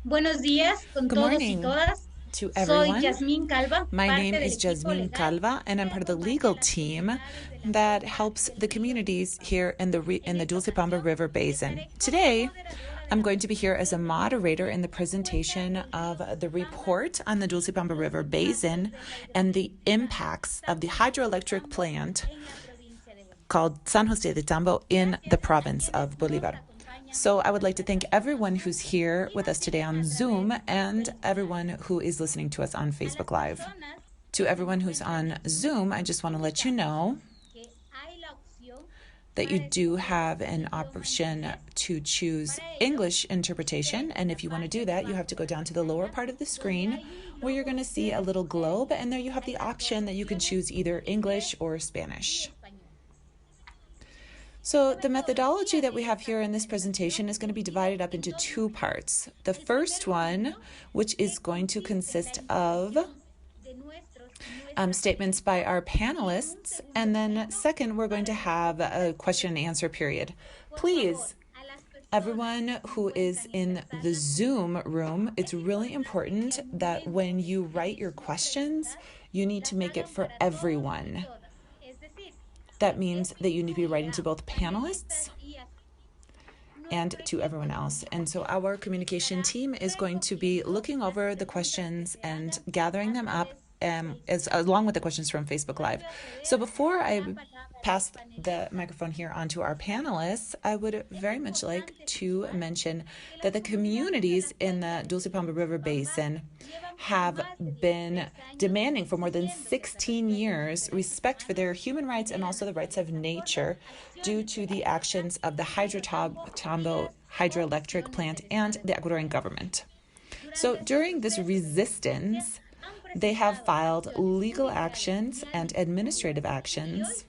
Buenos días con Good todos y morning todas. to Soy everyone. Yasmín Calva, My name parte is del equipo Jasmine legal Calva, and I'm que part of the acompaña legal las team actividades de la that comunidad helps del the communities Dulcepamba. here in En the esta Dulcepamba ocasión, River Basin. estaré como Today, moderadora de I'm la going to be here as a presentación del moderator in informe the que da cuenta presentation del río of the Dulcepamba report on the y Dulcepamba los River impactos Basin de la and the hidroelectricidad impacts San of the José de hydroelectric Tambo plant en la provincia de Bolívar. called San José de Tambo in the Gracias a province quienes of nos Bolívar. acompañan So por I la would like to thank everyone plataforma who's Zoom here y with us today también on a través Zoom and del canal everyone who is listening to us on a las Facebook Live. personas To que se everyone who's encuentran on en Zoom, Zoom, I just want to let you indicamos know que hay la opción that you para do escoger have an idioma en option inglés. to choose Para ello, English interpretation. ustedes en And la if you want to parte do de that, you have to abajo go de down to the lower pantalla, part of the donde screen hay un where you're globo, going to see a deben little poder globe, and there you have utilizar the las dos option that you can opciones, choose either English inglés or y Spanish. español. So La the metodología methodology that de we have esta here in this presentación presentation is se going to be divide divided up en into dos two módulos. parts. The El primer first one, módulo which que is going to consiste en la consist of intervención de nuestros y nuestras statements by panelistas our y en un panelists, segundo and then pleno second, we're going para to las have a personas question and presentes. answer period. Por favor, Please, a las personas que everyone se who is encuentran en in the pestaña Zoom conjunta, room, it's es really importante que important al that momento when you de write your sus questions, preguntas you need to las make it hagan for para todos y everyone. todas. Es decir, That que means esto that you need to be writing to incluirá both panelistas panelists y asistentes. and Nuestro to equipo everyone de else. And so our comunicación communication estará team is going to be recogiendo looking las over the preguntas que questions se and hagan gathering a them up través de Facebook as Live. along with the questions from Facebook Live. Paso a So ceder before la I palabra a los pass the panelistas microphone here on to our participantes. panelists, I would Es very much like importante to situar mention que that las the comunidades de communities la in cuenca the del río Dulcepamba River Dulcepamba Basin llevan por have más de been 16 años demanding for more than exigiendo que se 16 respeten los years derechos respect for humanos their human y rights and velan also the hacia rights el of desarrollo, nature due acciones to de la the actions of the Hydrotambo y Hydrotambo las hydroelectric comisiones plant del and Estado the Ecuadorian ecuatoriano. government. So Durante su during this proceso de resistencia resistance, han they have presentado filed acciones legal judiciales actions y and administrative administrativas y hoy actions.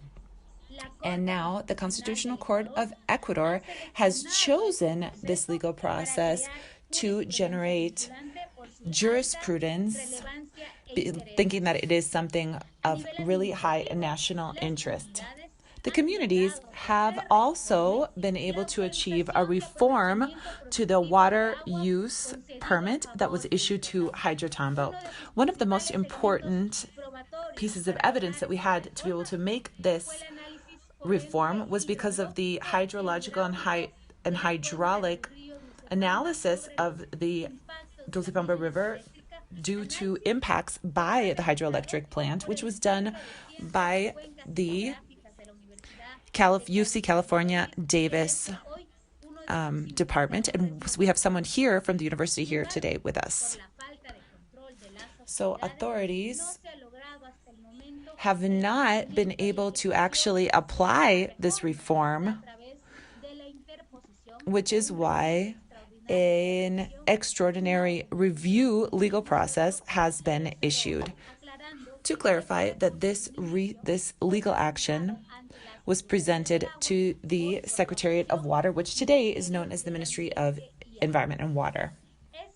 la And Corte now the Constitucional Constitutional del Court Ecuador of ha Ecuador has seleccionado este chosen this proceso legal para process crear to jurisprudencia generate vinculante por su alta jurisprudence, relevancia e interés thinking that it nacional. is something A of nivel really high administrativo, national las interest. comunidades The han communities logrado have acoger also reforme been la able to achieve a autorización de reform aprovechamiento to the productivo del water agua use concedido a permit that was favor del issued to hidrotambo. Hydrotambo. Uno de sus One of the most principales elementos important probatorios pieces of para evidence lograr that we esta had to be able reforma to make fue this el análisis reform forense was because of the hidrológico e hydrological hidráulico and de la cuenca del hydraulic río Dulcepamba analysis sobre los of the impactos de la Dulcepamba River hidroeléctrica, due to análisis impacts que fue by the realizado hydroelectric plant, por which el was done Centro de Ciencias de by Cuencas the Hidrográficas de la Universidad de UC California California, que es Davis hoy uno de sus department. And investigadores so we have más someone here from the importantes. university Sin here embargo, today with por us. la falta de control de las So autoridades, no authorities se ha logrado hasta el momento have el not been cumplimiento y able to ejecución actually de esta apply this reforma a reform, través de la interposición which de is un recurso why extraordinario de an revisión extraordinary no review legal process interpuesto has por been el Cedhu, issued. aclarando To que clarify este that this procedimiento fue legal presentado action ante la was Secretaría del presented Agua, to hoy the por la Secretariat of Comisión Water, which del today is Ministerio known as the del Ministry of Ambiente y Agua. Environment and Water. Es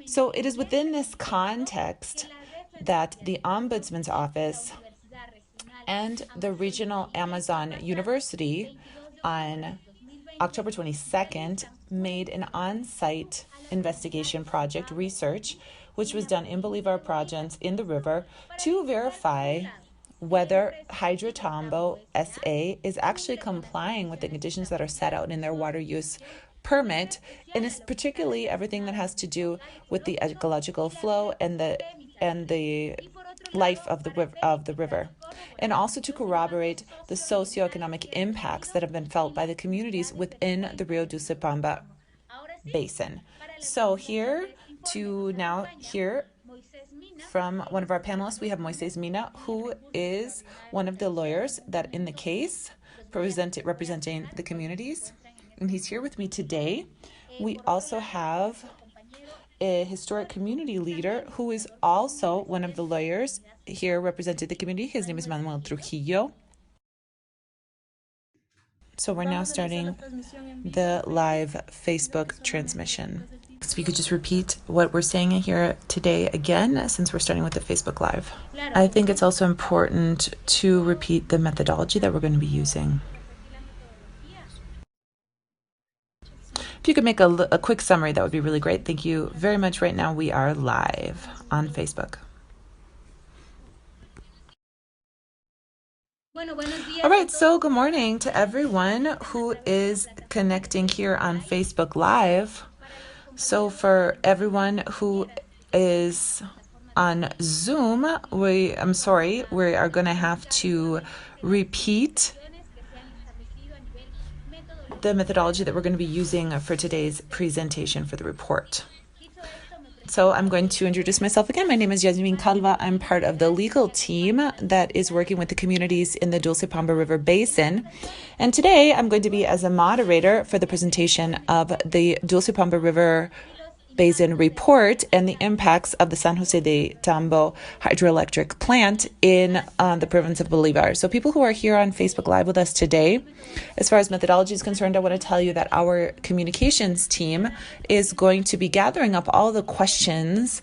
So justamente it is en este within this contexto que context la that Defensoría the del Pueblo Ombudsman's y la Office Universidad Regional and the Amazónica Regional Inredh Amazon pasaron el University 22 de octubre on del 2020 October 22nd realizan made an juramento on-site a la comunidad investigation de San project Pablo de research, Amalí which en was la done in provincia Bolívar de Bolívar province in the river para to verificar, por un verify lado, que la whether empresa Hydrotambo Hydrotambo S.A. SA is actually cumple con las complying with the condiciones conditions that are set establecidas out in en their su water use autorización y en permit, and especial a it's los estándares particularly everything that asignados has en to su do manual with the hidrológico ecological y la flow red and de evitación. the Y por otro life lado, of para the verificar river, y and corroborar also to los impactos corroborate the socioambientales socioeconomic que ha impacts tenido that have been felt en by las the communities comunidades de la within the cuenca Rio del río Dulcepamba Dulcepamba. Ahora sí, Basin. para la So presentación here de este informe to nos now acompaña hear Moises Mina, from quien one es of our panelists, we abogado have civil Moises Mina, en el who recurso is extraordinario one de of the revisión del lawyers that in the cumplimiento. case Los voy a representing presentar the todos se communities, encuentran en and este he's here with momento me en Zoom. today. We Por otro also lado, have nuestro compañero a historic Jorge community leader también es who uno de is los also one of the presidentes de la lawyers comunidad here ciudadana, representing the community. His name is Manuel Manuel Trujillo. Trujillo. So we're now starting the live Facebook transmission. So if you could just repeat what we're saying here today again, since we're starting with the Facebook Live. I think it's also important to repeat the methodology that we're going to be using. If you could make a quick summary, that would be really great. Thank you very much. Right now, we are live on Facebook. All right, so good morning to everyone who is connecting here on Facebook Live. So for everyone who is on Zoom, we are going to have to repeat the methodology that we're going to be using for today's presentation for the report. So I'm going to introduce myself again. My name is Yasmin Calva. I'm part of the legal team that is working with the communities in the Dulcepamba River Basin. And today I'm going to be as a moderator for the presentation of the Dulcepamba River Basin report and the impacts of the San José de Tambo hydroelectric plant in the province of Bolívar. So people who are here on Facebook Live with us today, as far as methodology is concerned, I want to tell you that our communications team is going to be gathering up all the questions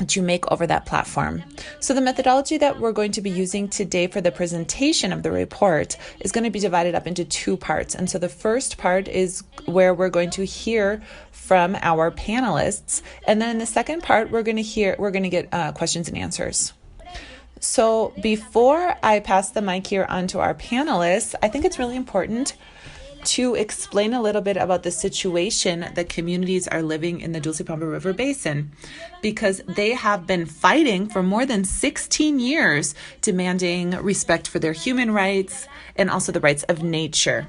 to make over that platform. So the methodology that we're going to be using today for the presentation of the report is going to be divided up into two parts. And so the first part is where we're going to hear from our panelists. And then in the second part, we're going to get questions and answers. So before I pass the mic here on to our panelists, I think it's really important to explain a little bit about the situation that communities are living in the Dulcepamba River Basin, because they have been fighting for more than 16 years, demanding respect for their human rights and also the rights of nature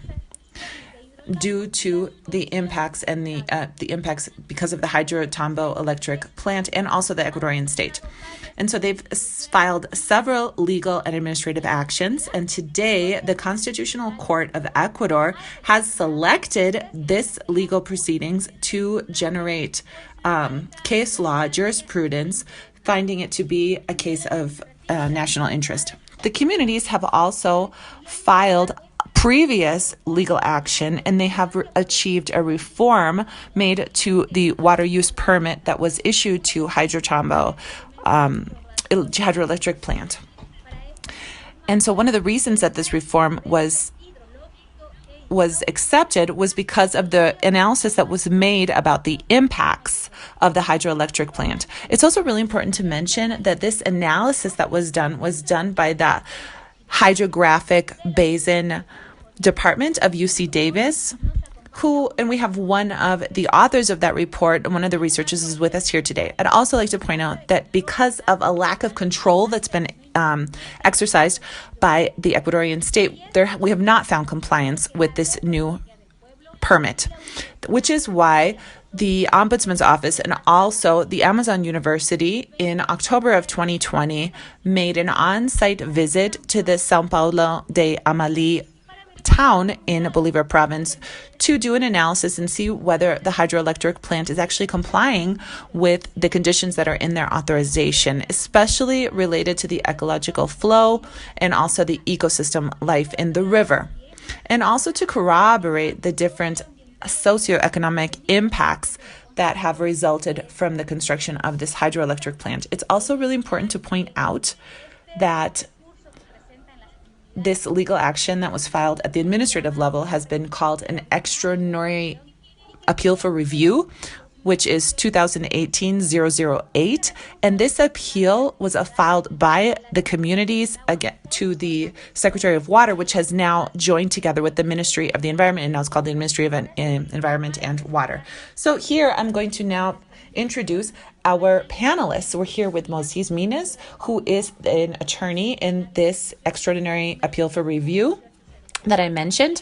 due to the impacts and the impacts because of the hydroelectric plant and also the Ecuadorian state. And so they've filed several legal and administrative actions. And today, the Constitutional Court of Ecuador has selected this legal proceedings to generate case law jurisprudence, finding it to be a case of national interest. The communities have also filed previous legal action, and they have achieved a reform made to the water use permit that was issued to Hydroelectric plant. And so one of the reasons that this reform was accepted was because of the analysis that was made about the impacts of the hydroelectric plant. It's also really important to mention that this analysis that was done by the Hydrographic Basin Department of UC Davis, and we have one of the authors of that report, and one of the researchers is with us here today. I'd also like to point out that because of a lack of control that's been exercised by the Ecuadorian state, we have not found compliance with this new permit, which is why the Ombudsman's office and also the Amazon University in October of 2020 made an on-site visit to the San Pablo de Amalí town in Bolívar province to do an analysis and see whether the hydroelectric plant is actually complying with the conditions that are in their authorization, especially related to the ecological flow and also the ecosystem life in the river, and also to corroborate the different socioeconomic impacts that have resulted from the construction of this hydroelectric plant. It's also really important to point out that this legal action that was filed at the administrative level has been called an extraordinary appeal for review, which is 2018-008. And this appeal was filed by the communities again to the Secretary of Water, which has now joined together with the Ministry of the Environment, and now it's called the Ministry of Environment and Water. So here I'm going to now introduce our panelists. We're here with Moises, who is an attorney in this extraordinary appeal for review that I mentioned.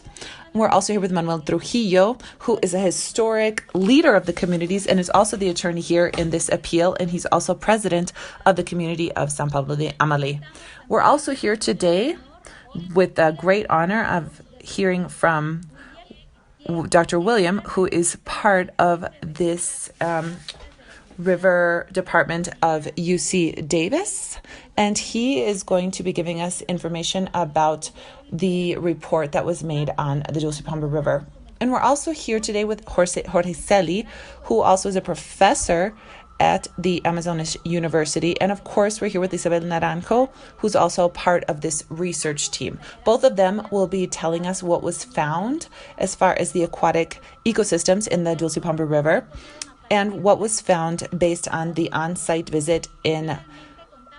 We're also here with Manuel Trujillo, who is a historic leader of the communities and is also the attorney here in this appeal, and he's also president of the community of San Pablo de Amalí. We're also here today with the great honor of hearing from Dr. William, who is part of this River Department of UC Davis, and he is going to be giving us information about the report that was made on the Dulcepamba River. And we're also here today with Jorge Celi, who also is a professor at the Amazonas University. And of course, we're here with Isabel Naranjo, who's also part of this research team. Both of them will be telling us what was found as far as the aquatic ecosystems in the Dulcepamba River and what was found based on the on-site visit in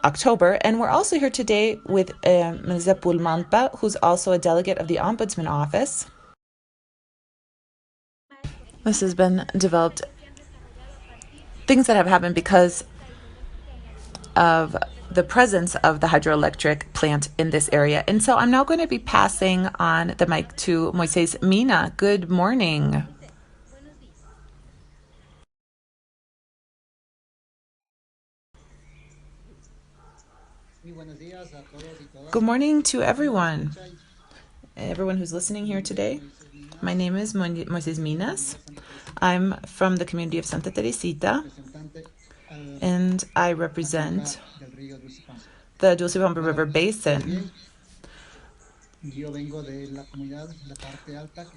October. And we're also here today with Ms. Pulmampa, who's also a delegate of the Ombudsman office. This has been developed, things that have happened because of the presence of the hydroelectric plant in this area. And so I'm now going to be passing on the mic to Moises Mina. Good morning. Good morning to everyone who's listening here today. My name is Moises Minas. I'm from the community of Santa Teresita, and I represent the Dulcepamba River Basin.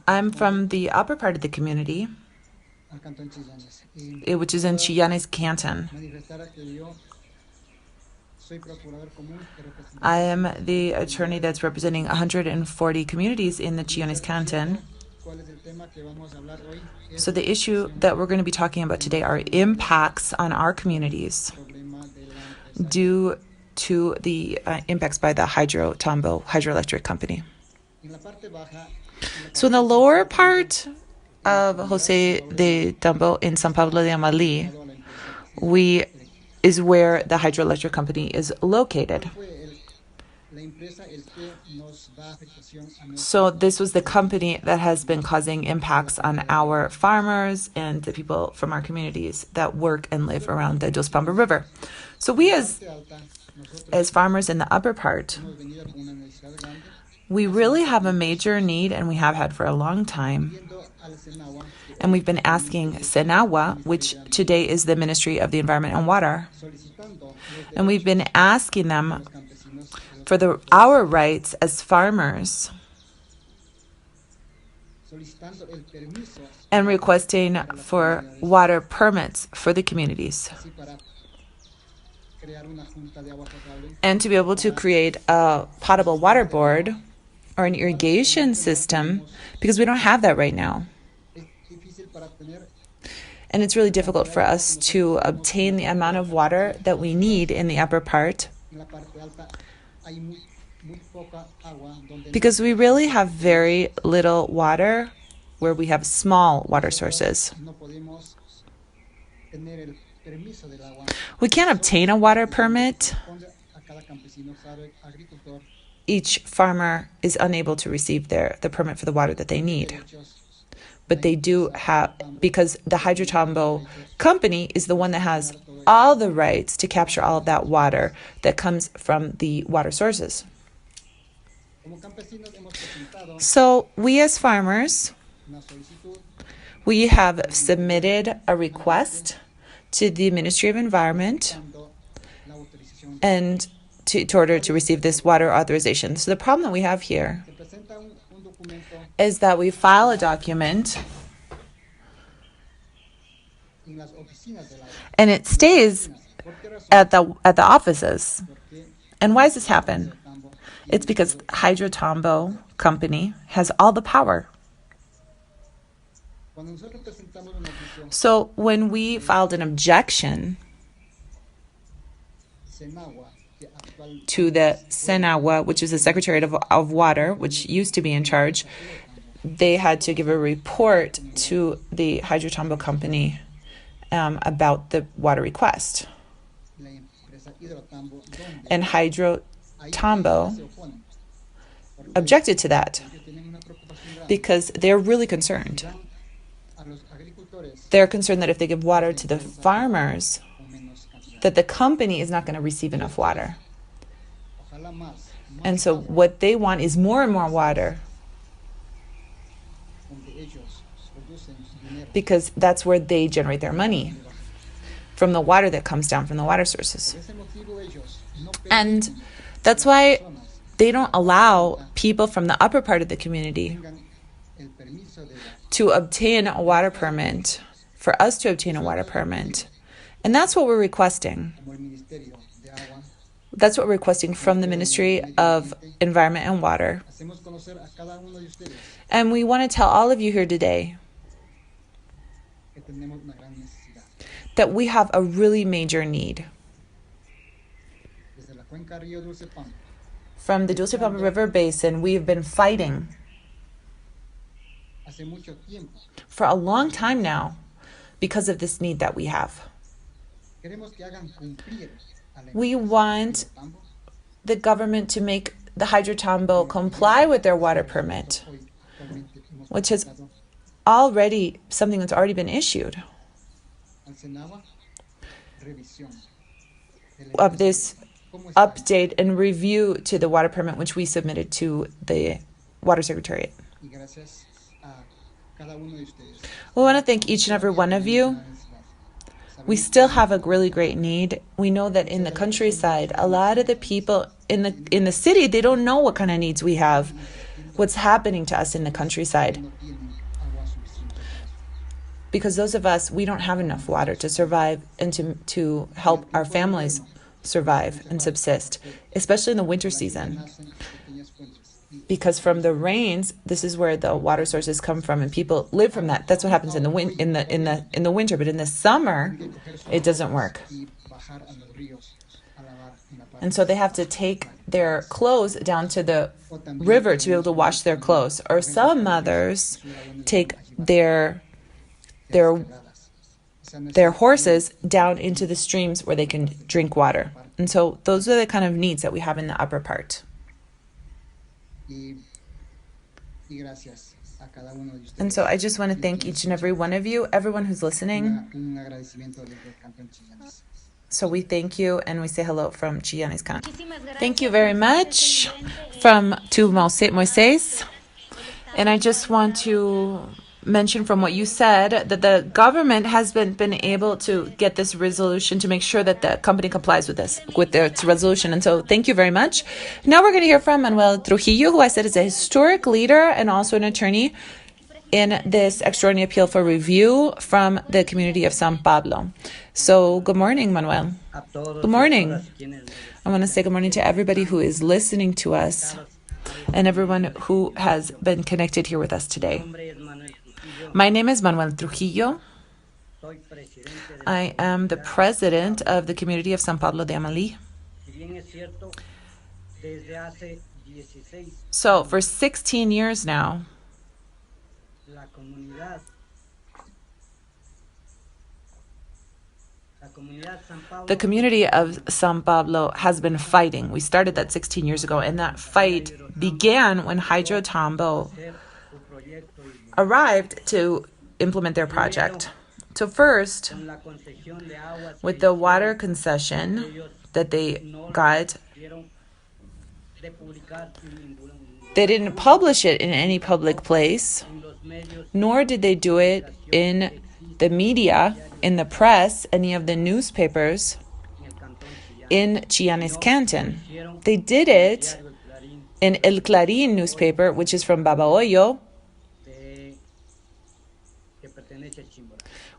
I'm from the upper part of the community, which is in Chillán Canton. I am the attorney that's representing 140 communities in the Chillán Canton. So the issue that we're going to be talking about today are impacts on our communities due to the impacts by the hydroelectric company. So in the lower part of José de Tambo in San Pablo de Amalí, is where the hydroelectric company is located. So this was the company that has been causing impacts on our farmers and the people from our communities that work and live around the Dulcepamba River. So we as farmers in the upper part, we really have a major need, and we have had for a long time. And we've been asking Senagua, which today is the Ministry of the Environment and Water, and we've been asking them for our rights as farmers and requesting for water permits for the communities and to be able to create a potable water board or an irrigation system, because we don't have that right now. And it's really difficult for us to obtain the amount of water that we need in the upper part, because we really have very little water where we have small water sources. We can't obtain a water permit. Each farmer is unable to receive the permit for the water that they need. But they do have, because the Hydrotambo company is the one that has all the rights to capture all of that water that comes from the water sources. So we as farmers, we have submitted a request to the Ministry of Environment and in order to receive this water authorization. So the problem that we have here is that we file a document and it stays at the offices. And why does this happen? It's because Hydrotambo company has all the power. So when we filed an objection to the Senagua, which is the Secretariat of Water, which used to be in charge, they had to give a report to the Hydrotambo company about the water request. And Hydrotambo objected to that because they're really concerned. They're concerned that if they give water to the farmers, that the company is not going to receive enough water. And so what they want is more and more water, because that's where they generate their money, from the water that comes down from the water sources. And that's why they don't allow people from the upper part of the community to obtain a water permit, for us to obtain a water permit And that's what we're requesting. That's what we're requesting from the Ministry of Environment and Water. And we want to tell all of you here today that we have a really major need. From the Dulcepamba River Basin, we have been fighting for a long time now because of this need that we have. We want the government to make the Hydrotambo comply with their water permit, which is already something that's already been issued, of this update and review to the water permit, which we submitted to the Water Secretariat. We want to thank each and every one of you. We still have a really great need. We know that in the countryside, a lot of the people in the city, they don't know what kind of needs we have, what's happening to us in the countryside. Because those of us, we don't have enough water to survive and to help our families survive and subsist, especially in the winter season. Because from the rains, this is where the water sources come from, and people live from that. That's what happens in the winter. But in the summer, it doesn't work. And so they have to take their clothes down to the river to be able to wash their clothes. Or some mothers take their horses down into the streams where they can drink water. And so those are the kind of needs that we have in the upper part. And so I just want to thank each and every one of you, everyone who's listening. So we thank you and we say hello from Chillanes County. Thank you very much to Moises. And I just want to mention from what you said that the government has been able to get this resolution to make sure that the company complies with its resolution. And so thank you very much. Now we're going to hear from Manuel Trujillo, who I said is a historic leader and also an attorney in this extraordinary appeal for review from the community of San Pablo. So good morning, Manuel. Good morning. I want to say good morning to everybody who is listening to us and everyone who has been connected here with us today. My name is Manuel Trujillo. I am the president of the community of San Pablo de Amalí. So for 16 years now, the community of San Pablo has been fighting. We started that 16 years ago, and that fight began when Hydrotambo arrived to implement their project. So first, with the water concession that they got, they didn't publish it in any public place, nor did they do it in the media, in the press, any of the newspapers in Chillanes Canton. They did it in El Clarín newspaper, which is from Babahoyo,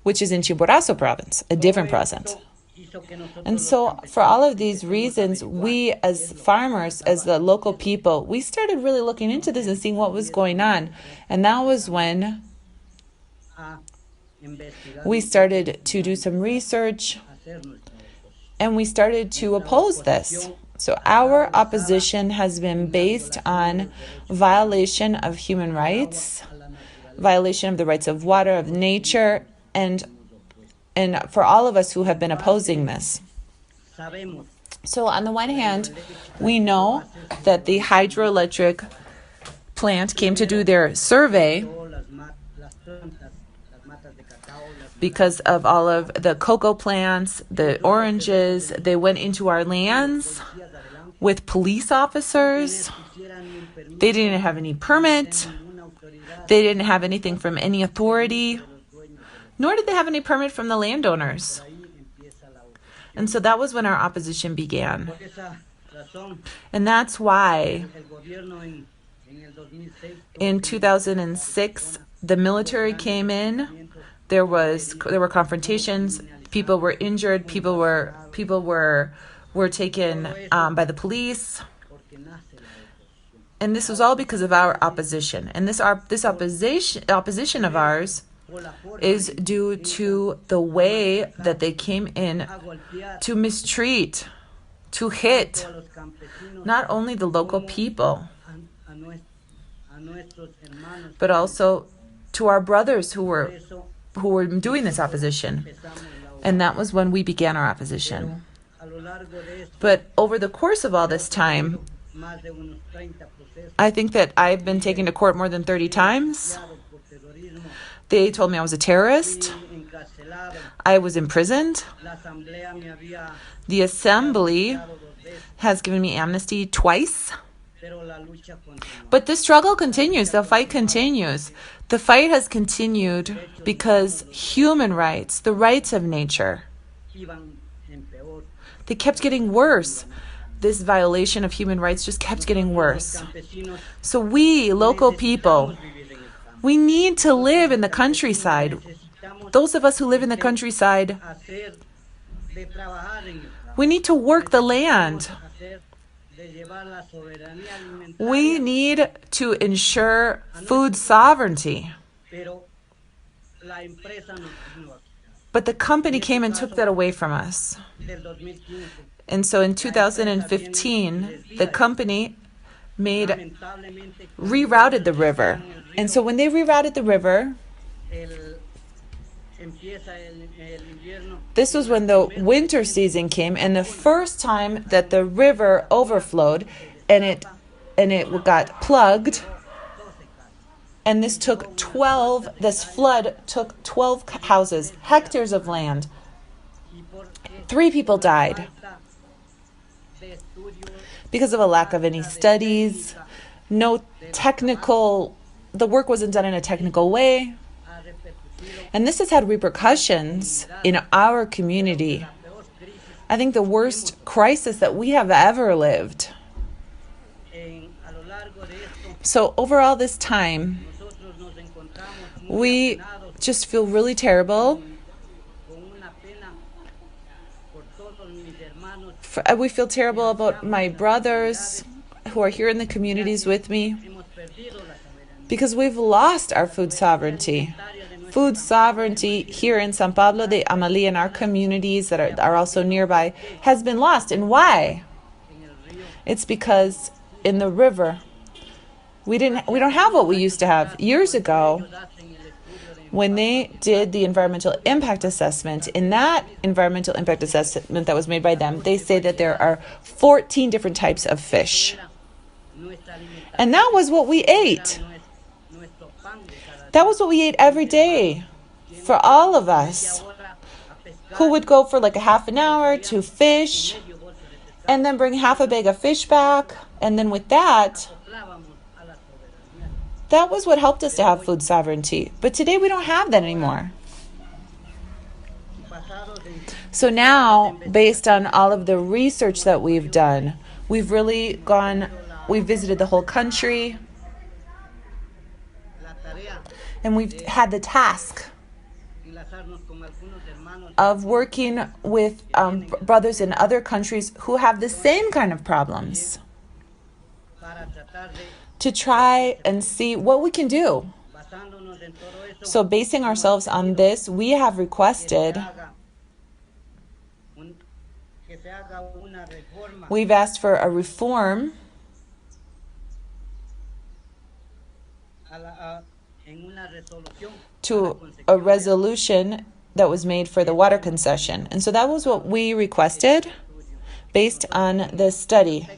which is in Chimborazo province, a different province. And so for all of these reasons, we as farmers, as the local people, we started really looking into this and seeing what was going on. And that was when we started to do some research and we started to oppose this. So our opposition has been based on violation of human rights, violation of the rights of water, of nature, and for all of us who have been opposing this. So on the one hand, we know that the hydroelectric plant came to do their survey because of all of the cocoa plants, the oranges. They went into our lands with police officers. They didn't have any permit. They didn't have anything from any authority, nor did they have any permit from the landowners. And so that was when our opposition began. And that's why in 2006, the military came in. there were confrontations. People were injured. People were taken by the police. And this was all because of our opposition. And this opposition of ours is due to the way that they came in to mistreat, to hit not only the local people, but also to our brothers who were doing this opposition. And that was when we began our opposition. But over the course of all this time, I think that I've been taken to court more than 30 times. They told me I was a terrorist. I was imprisoned. The assembly has given me amnesty twice. But the struggle continues. The fight continues. The fight has continued because human rights, the rights of nature, they kept getting worse. This violation of human rights just kept getting worse. So we, local people, we need to live in the countryside. Those of us who live in the countryside, we need to work the land. We need to ensure food sovereignty. But the company came and took that away from us. And so in 2015, the company rerouted the river. And so when they rerouted the river, this was when the winter season came, and the first time that the river overflowed and it got plugged. And this flood took 12 houses, hectares of land. 3 people died because of a lack of any studies, the work wasn't done in a technical way. And this has had repercussions in our community. I think the worst crisis that we have ever lived. So overall this time, we just feel really terrible. We feel terrible about my brothers who are here in the communities with me because we've lost our food sovereignty. Food sovereignty here in San Pablo de Amalí and our communities that are also nearby has been lost. And why? It's because in the river, we don't have what we used to have. Years ago, when they did the environmental impact assessment, in that environmental impact assessment that was made by them, they say that there are 14 different types of fish. And that was what we ate. That was what we ate every day for all of us who would go for like a half an hour to fish and then bring half a bag of fish back. And then with that was what helped us to have food sovereignty. But today we don't have that anymore. So now, based on all of the research that we've done, we've visited the whole country. And we've had the task of working with brothers in other countries who have the same kind of problems to try and see what we can do. So basing ourselves on this, we have requested, we've asked for a reform to a resolution that was made for the water concession. And so that was what we requested based on the study,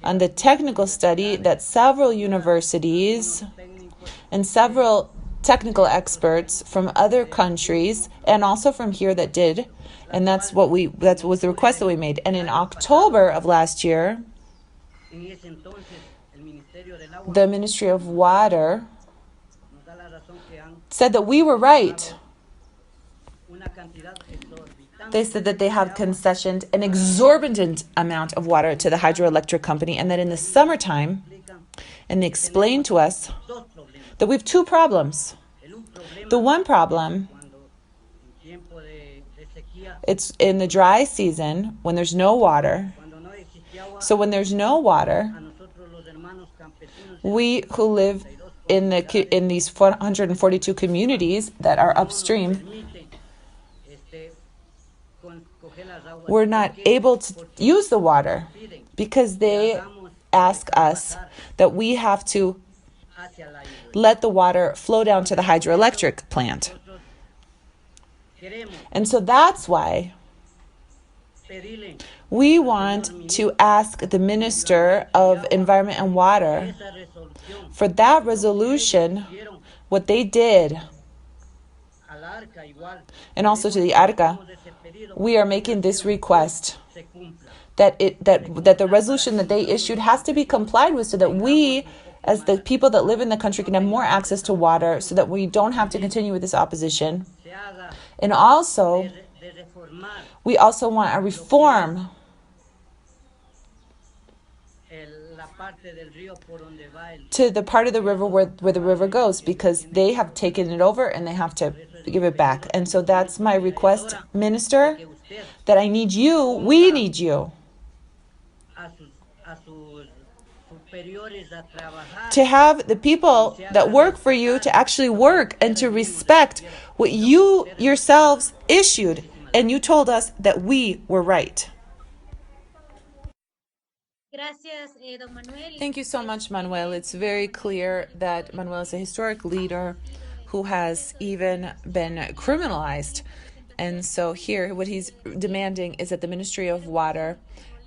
on the technical study that several universities and several technical experts from other countries and also from here that did. And that was the request that we made. And in October of last year, the Ministry of Water said that we were right. They said that they have concessioned an exorbitant amount of water to the hydroelectric company and that in the summertime, and they explained to us that we have 2 problems. The one problem It's in the dry season when there's no water. So when there's no water, we who live in these 442 communities that are upstream, we're not able to use the water because they ask us that we have to let the water flow down to the hydroelectric plant. And so that's why we want to ask the Minister of Environment and Water for that resolution, what they did, and also to the ARCA. We are making this request that the resolution that they issued has to be complied with so that we, as the people that live in the country, can have more access to water so that we don't have to continue with this opposition. And also, we also want a reform to the part of the river where the river goes, because they have taken it over and they have to give it back. And so that's my request, Minister, that I need you, we need you, to have the people that work for you to actually work and to respect what you yourselves issued. And you told us that we were right. Thank you so much, Manuel. It's very clear that Manuel is a historic leader who has even been criminalized. And so here, what he's demanding is that the Ministry of Water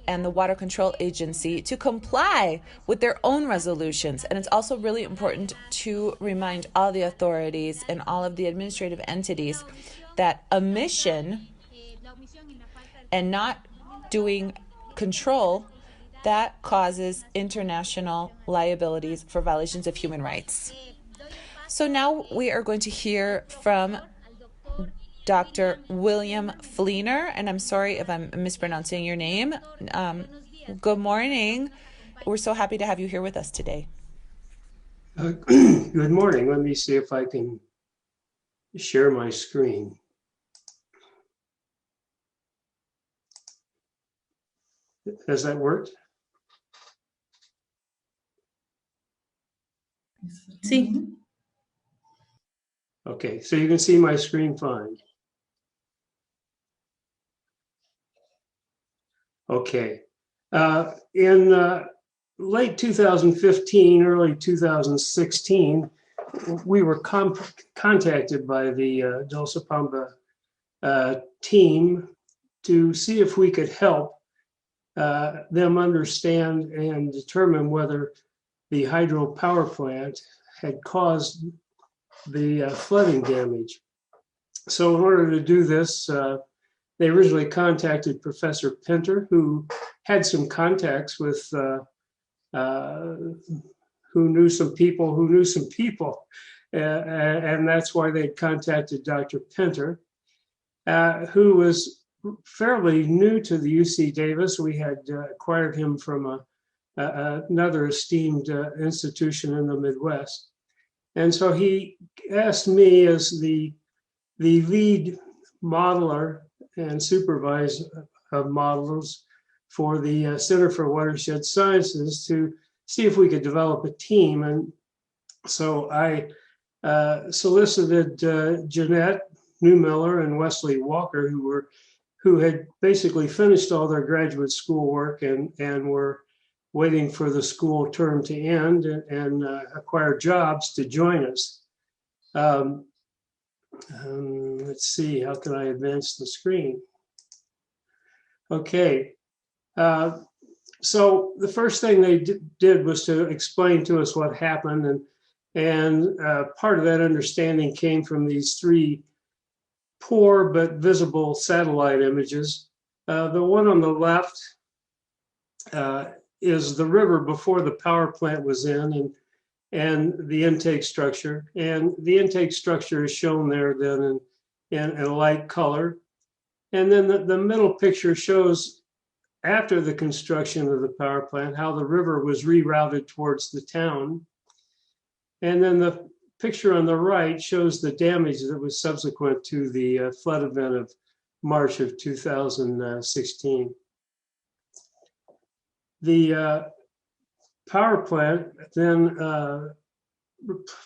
and the Water Control Agency to comply with their own resolutions. And it's also really important to remind all the authorities and all of the administrative entities that omission and not doing control, that causes international liabilities for violations of human rights. So now we are going to hear from Dr. William Fleenor, and I'm sorry if I'm mispronouncing your name. Good morning. We're so happy to have you here with us today. Good morning. Let me see if I can share my screen. Has that worked? Sí. Okay, so you can see my screen fine. Okay. In late 2015, early 2016, we were contacted by the Dulcepamba team to see if we could help them understand and determine whether the hydropower plant had caused the flooding damage. So in order to do this, they originally contacted Professor Pinter, who had some contacts with who knew some people, and that's why they contacted Dr. Pinter, who was fairly new to the UC Davis. We had acquired him from another esteemed institution in the Midwest. And so he asked me, as the lead modeler and supervisor of models for the Center for Watershed Sciences, to see if we could develop a team. And so I solicited Jeanette Newmiller and Wesley Walker, who had basically finished all their graduate school work and were waiting for the school term to end and acquire jobs to join us. Let's see, how can I advance the screen? Okay, so the first thing they did was to explain to us what happened, and part of that understanding came from these three poor but visible satellite images. The one on the left is the river before the power plant was in, and the intake structure. And the intake structure is shown there then in a light color. And then the middle picture shows, after the construction of the power plant, how the river was rerouted towards the town. And then the picture on the right shows the damage that was subsequent to the flood event of March of 2016. The power plant then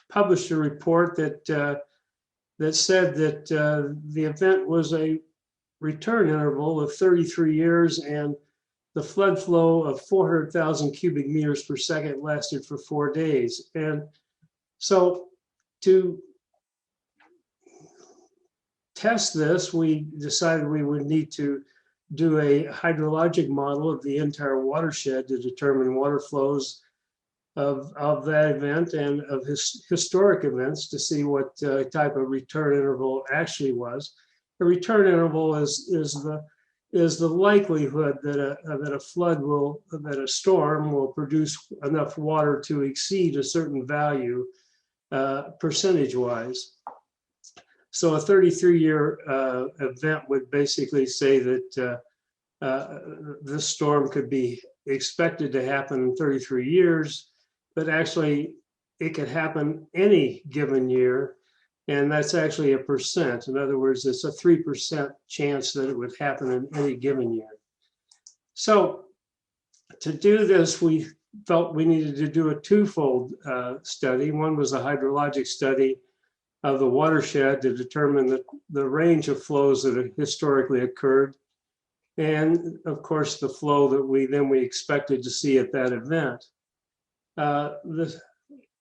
published a report that that said that the event was a return interval of 33 years, and the flood flow of 400,000 cubic meters per second lasted for 4 days. And so to test this, we decided we would need to do a hydrologic model of the entire watershed to determine water flows of that event and of historic events to see what type of return interval actually was. The return interval is the likelihood that a flood that a storm will produce enough water to exceed a certain value percentage-wise. So a 33-year event would basically say that this storm could be expected to happen in 33 years, but actually it could happen any given year, and that's actually a percent. In other words, it's a 3% chance that it would happen in any given year. So to do this, we felt we needed to do a twofold study. One was a hydrologic study of the watershed to determine the range of flows that had historically occurred, and of course the flow that we expected to see at that event.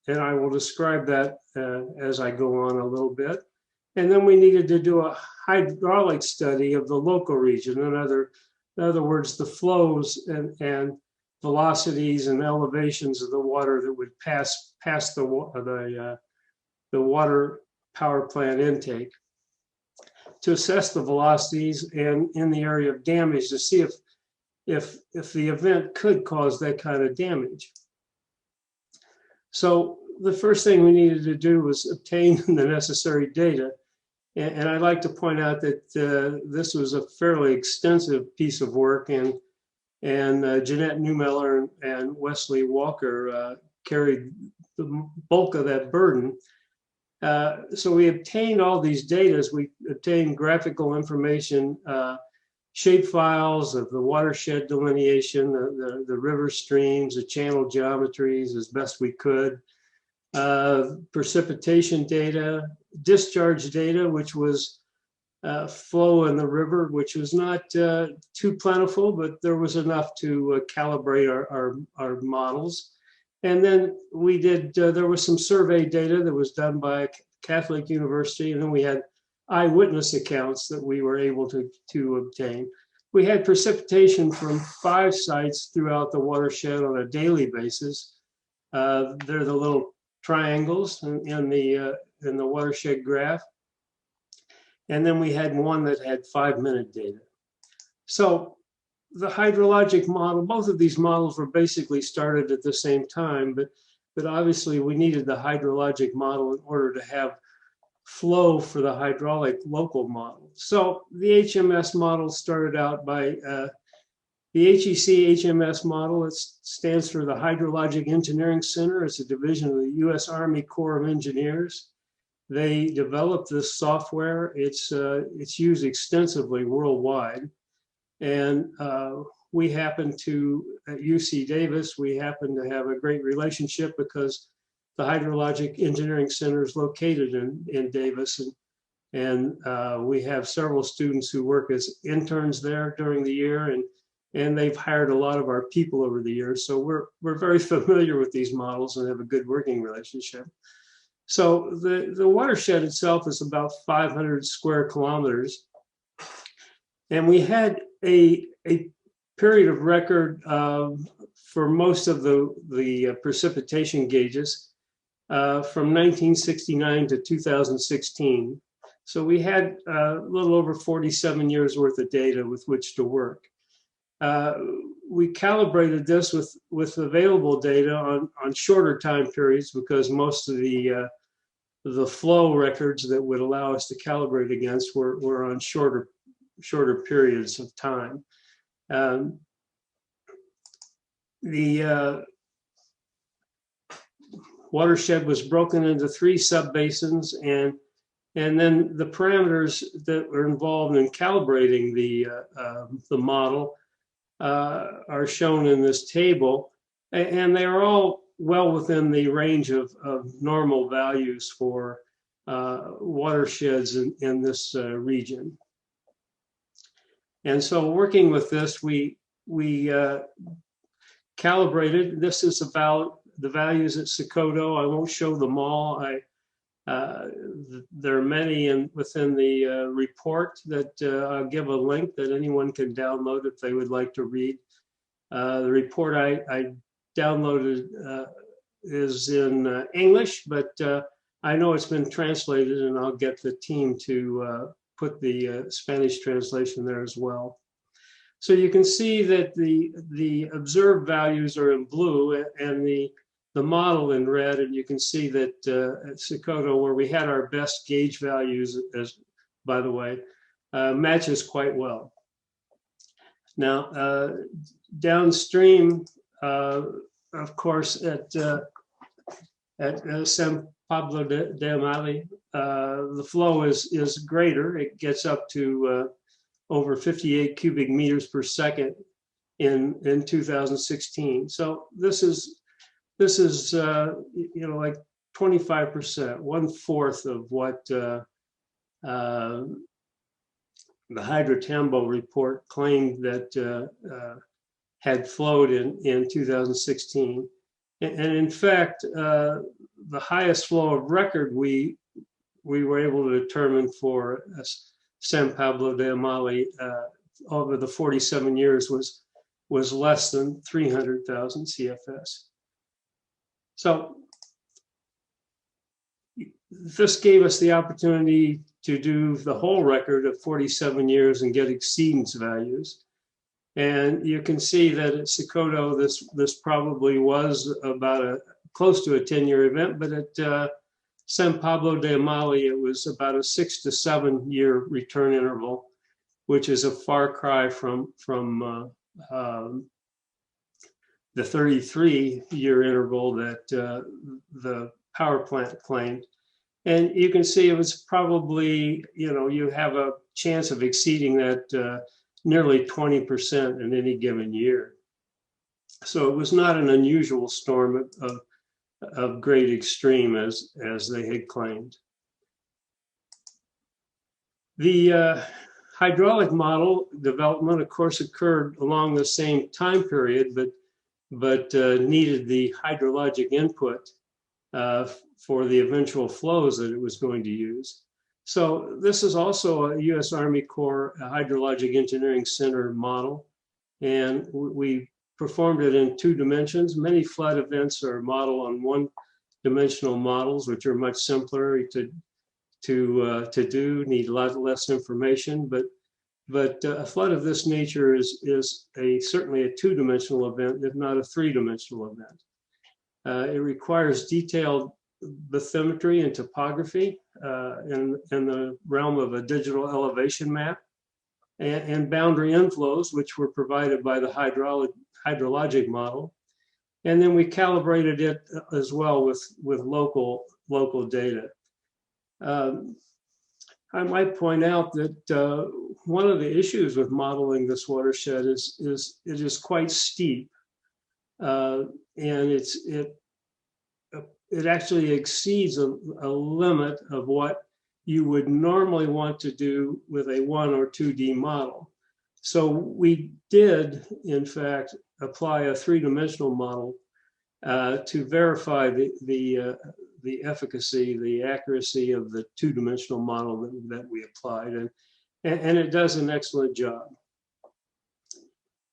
And I will describe that as I go on a little bit. And then we needed to do a hydraulic study of the local region. In other words, the flows and velocities and elevations of the water that would pass the water power plant intake, to assess the velocities and in the area of damage to see if the event could cause that kind of damage. So the first thing we needed to do was obtain the necessary data. And I'd like to point out that this was a fairly extensive piece of work, and Jeanette Newmiller and Wesley Walker carried the bulk of that burden. So we obtained all these data. We obtained graphical information, shape files of the watershed delineation, the river streams, the channel geometries as best we could, precipitation data, discharge data, which was flow in the river, which was not too plentiful, but there was enough to calibrate our models. And then we did, there was some survey data that was done by Catholic University, and then we had eyewitness accounts that we were able to obtain. We had precipitation from 5 sites throughout the watershed on a daily basis. They're the little triangles in the watershed graph. And then we had one that had 5-minute data. So the hydrologic model, both of these models were basically started at the same time, but obviously we needed the hydrologic model in order to have flow for the hydraulic local model. So the HMS model started out by the HEC HMS model. It stands for the Hydrologic Engineering Center. It's a division of the U.S. Army Corps of Engineers. They developed this software. It's used extensively worldwide. And we happen to, at UC Davis, we happen to have a great relationship because the Hydrologic Engineering Center is located in Davis. And we have several students who work as interns there during the year, and they've hired a lot of our people over the years. So we're very familiar with these models and have a good working relationship. So the watershed itself is about 500 square kilometers. And we had a period of record for most of the precipitation gauges from 1969 to 2016. So we had a little over 47 years worth of data with which to work. We calibrated this with available data on shorter time periods because most of the flow records that would allow us to calibrate against were on shorter periods of time. watershed was broken into 3 subbasins, and then the parameters that were involved in calibrating the model are shown in this table, and they are all well within the range of normal values for watersheds in this region. And so working with this, we calibrated. This is about the values at Secodo. I won't show them all. There are many within the report that I'll give a link that anyone can download if they would like to read. The report I downloaded is in English, but I know it's been translated, and I'll get the team to put the Spanish translation there as well. So you can see that the observed values are in blue and the model in red, and you can see that at Secodo, where we had our best gauge values, as by the way, matches quite well. Now, downstream, of course, at San Pablo de Amalí, the flow is greater. It gets up to over 58 cubic meters per second in 2016. So this is you know, like 25%, 1/4 of what the Hydrotambo report claimed that had flowed in 2016. And in fact, the highest flow of record we were able to determine for San Pablo de Amalí over the 47 years was less than 300,000 CFS. So this gave us the opportunity to do the whole record of 47 years and get exceedance values. And you can see that at Secodo, this probably was about close to a 10-year event, but at San Pablo de Amalí, it was about a 6 to 7 year return interval, which is a far cry from the 33-year interval that the power plant claimed. And you can see it was probably, you know, you have a chance of exceeding that nearly 20% in any given year. So it was not an unusual storm of great extreme as they had claimed. The hydraulic model development, of course, occurred along the same time period, but needed the hydrologic input for the eventual flows that it was going to use. So this is also a U.S. Army Corps Hydrologic Engineering Center model, and we performed it in 2 dimensions. Many flood events are modeled on 1-dimensional models, which are much simpler to do, need a lot less information, but a flood of this nature is certainly a 2-dimensional event, if not a 3-dimensional event. It requires detailed bathymetry and topography in the realm of a digital elevation map, and boundary inflows, which were provided by the hydrologic model. And then we calibrated it as well with local data. I might point out that one of the issues with modeling this watershed is it is quite steep, and it actually exceeds a limit of what you would normally want to do with a 1 or 2D model. So we did, in fact, apply a 3-dimensional model to verify the efficacy, the accuracy of the 2-dimensional model that we applied, and it does an excellent job.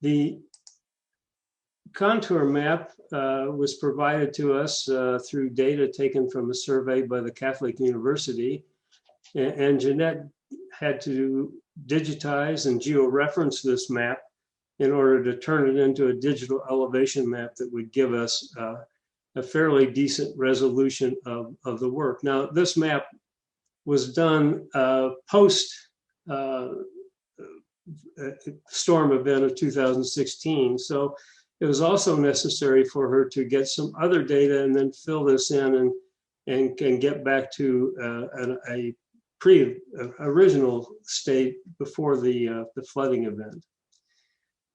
The contour map was provided to us through data taken from a survey by the Catholic University, and Jeanette had to digitize and georeference this map in order to turn it into a digital elevation map that would give us a fairly decent resolution of the work. Now, this map was done post storm event of 2016. So it was also necessary for her to get some other data and then fill this in and can get back to a original state before the flooding event.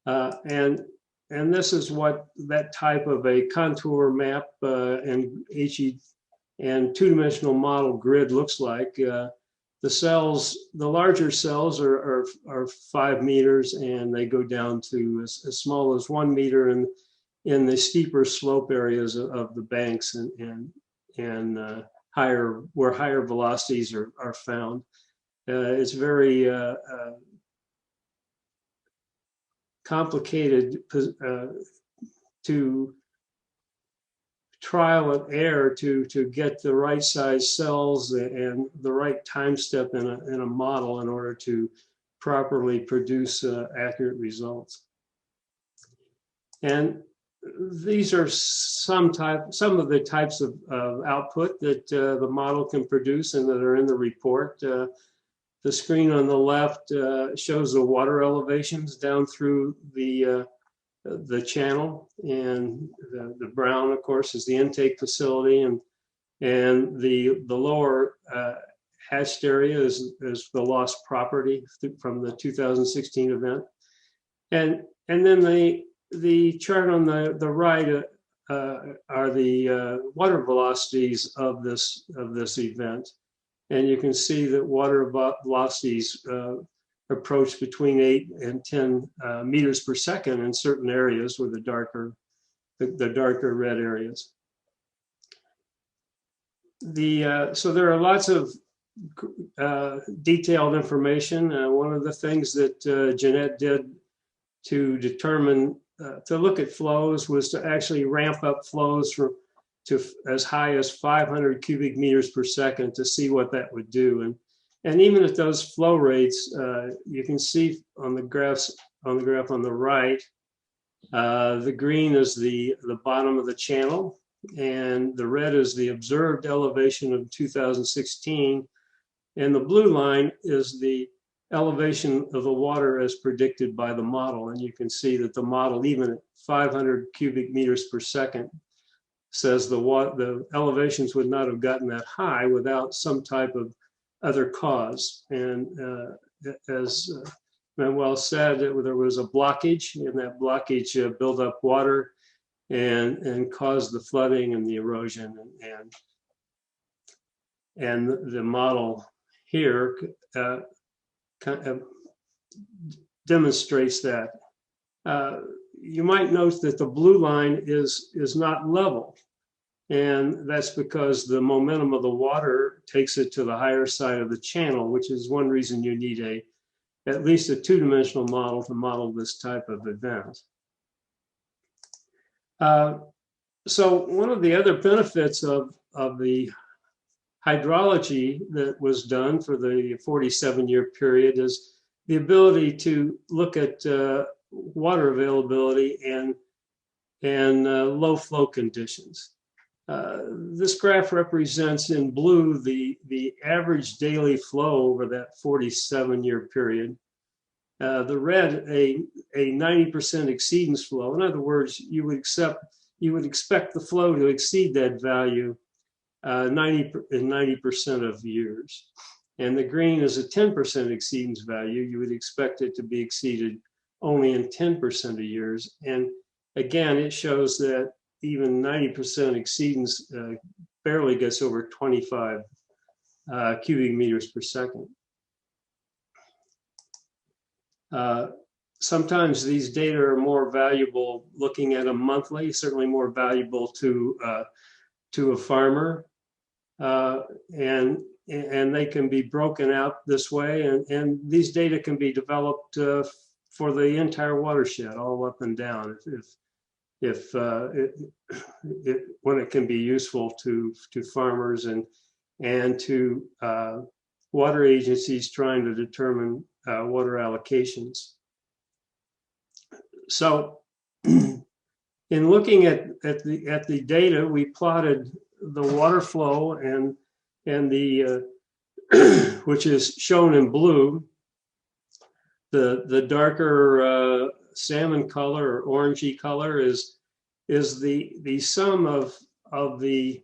And this is what that type of a contour map and two-dimensional model grid looks like. The cells, the larger cells are 5 meters, and they go down to as small as 1 meter in the steeper slope areas of the banks and higher, where higher velocities are found. It's very complicated to trial and error to get the right size cells and the right time step in a model in order to properly produce accurate results. And these are some of the types of output that the model can produce and that are in the report. The screen on the left shows the water elevations down through the channel, and the brown, of course, is the intake facility, and the lower hatched area is the lost property from the 2016 event, and then the chart on the right are the water velocities of this event, and you can see that water velocities approach between 8 and 10 meters per second in certain areas with the darker red areas. So there are lots of detailed information. One of the things that Jeanette did to determine, to look at flows, was to actually ramp up flows to as high as 500 cubic meters per second to see what that would do. And even at those flow rates, you can see on the graph on the right, the green is the bottom of the channel, and the red is the observed elevation of 2016, and the blue line is the elevation of the water as predicted by the model. And you can see that the model, even at 500 cubic meters per second, says the elevations would not have gotten that high without some type of other cause. And as Manuel said, there was a blockage, and that blockage built up water and caused the flooding and the erosion. And the model here kind of demonstrates that. You might note that the blue line is not level. And that's because the momentum of the water takes it to the higher side of the channel, which is one reason you need at least a two-dimensional model to model this type of event. So one of the other benefits of the hydrology that was done for the 47-year period is the ability to look at water availability and low flow conditions. This graph represents in blue the average daily flow over that 47-year period. The red, a 90% exceedance flow. In other words, you would expect the flow to exceed that value in 90% of years. And the green is a 10% exceedance value. You would expect it to be exceeded only in 10% of years. And again, it shows that even 90% exceedance barely gets over 25 cubic meters per second. Sometimes these data are more valuable looking at them monthly, certainly more valuable to a farmer. And they can be broken out this way. And these data can be developed for the entire watershed, all up and down, when it can be useful to farmers and to water agencies trying to determine water allocations. So in looking at the data, we plotted the water flow and the which is shown in blue. The darker salmon color or orangey color is the sum of the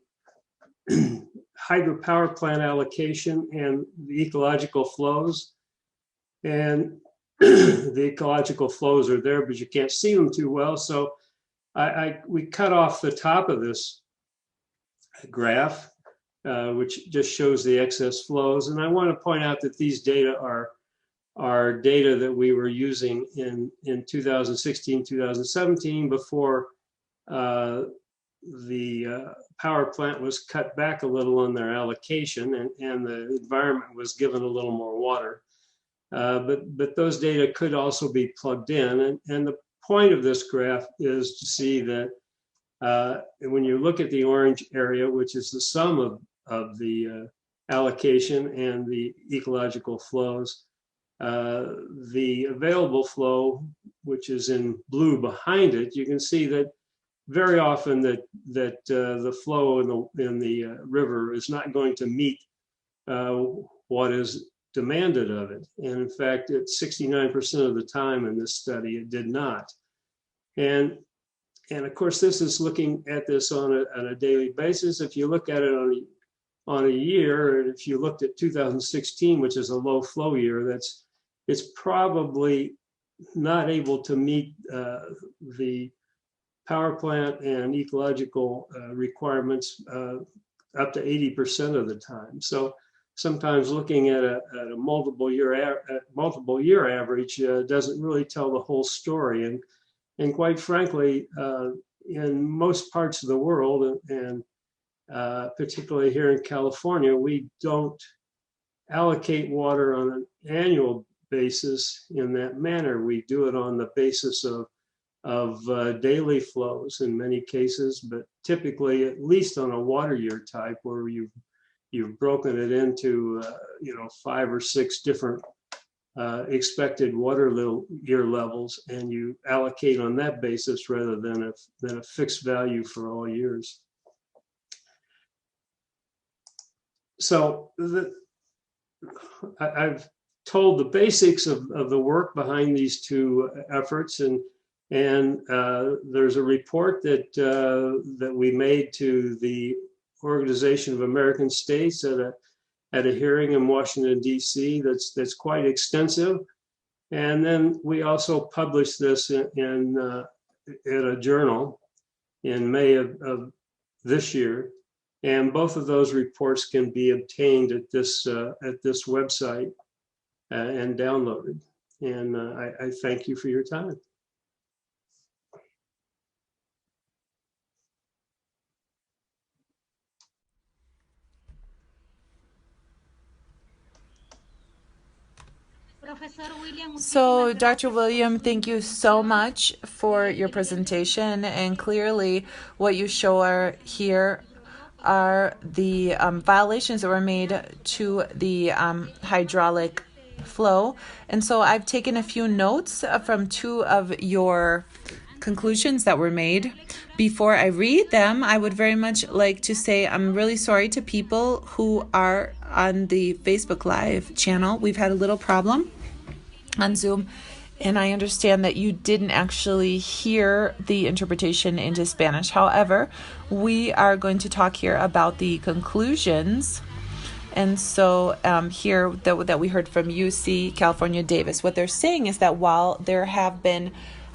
hydropower plant allocation and the ecological flows. And the ecological flows are there, but you can't see them too well. So we cut off the top of this graph, which just shows the excess flows. And I want to point out that these data are data that we were using in 2016, 2017, before the power plant was cut back a little on their allocation, and the environment was given a little more water. But those data could also be plugged in. And the point of this graph is to see that when you look at the orange area, which is the sum of the allocation and the ecological flows, the available flow, which is in blue behind it, you can see that very often that the flow in the river is not going to meet what is demanded of it. And in fact, at 69% of the time in this study, it did not. And of course, this is looking at this on a daily basis. If you look at it on a year, and if you looked at 2016, which is a low flow year, it's probably not able to meet the power plant and ecological requirements up to 80% of the time. So sometimes looking at a multiple year average doesn't really tell the whole story. And quite frankly, in most parts of the world, and particularly here in California, we don't allocate water on an annual basis in that manner. We do it on the basis of daily flows in many cases, but typically at least on a water year type where you've broken it into 5 or 6 different expected water year levels, and you allocate on that basis rather than a fixed value for all years. So I've told the basics of the work behind these two efforts, and there's a report that we made to the Organization of American States at a hearing in Washington, D.C. that's quite extensive. And then we also published this in a journal in May of this year. And both of those reports can be obtained at this website and downloaded. And I thank you for your time. So, Dr. William, thank you so much for your presentation. And clearly, what you show here are the violations that were made to the hydraulic flow. And so I've taken a few notes from 2 of your conclusions that were made. Before I read them, I would very much like to say I'm really sorry to people who are on the Facebook Live channel. We've had a little problem on Zoom, and I understand that you didn't actually hear the interpretation into Spanish. However, we are going to talk here about the conclusions. And so here that we heard from UC California Davis, what they're saying is that while there have been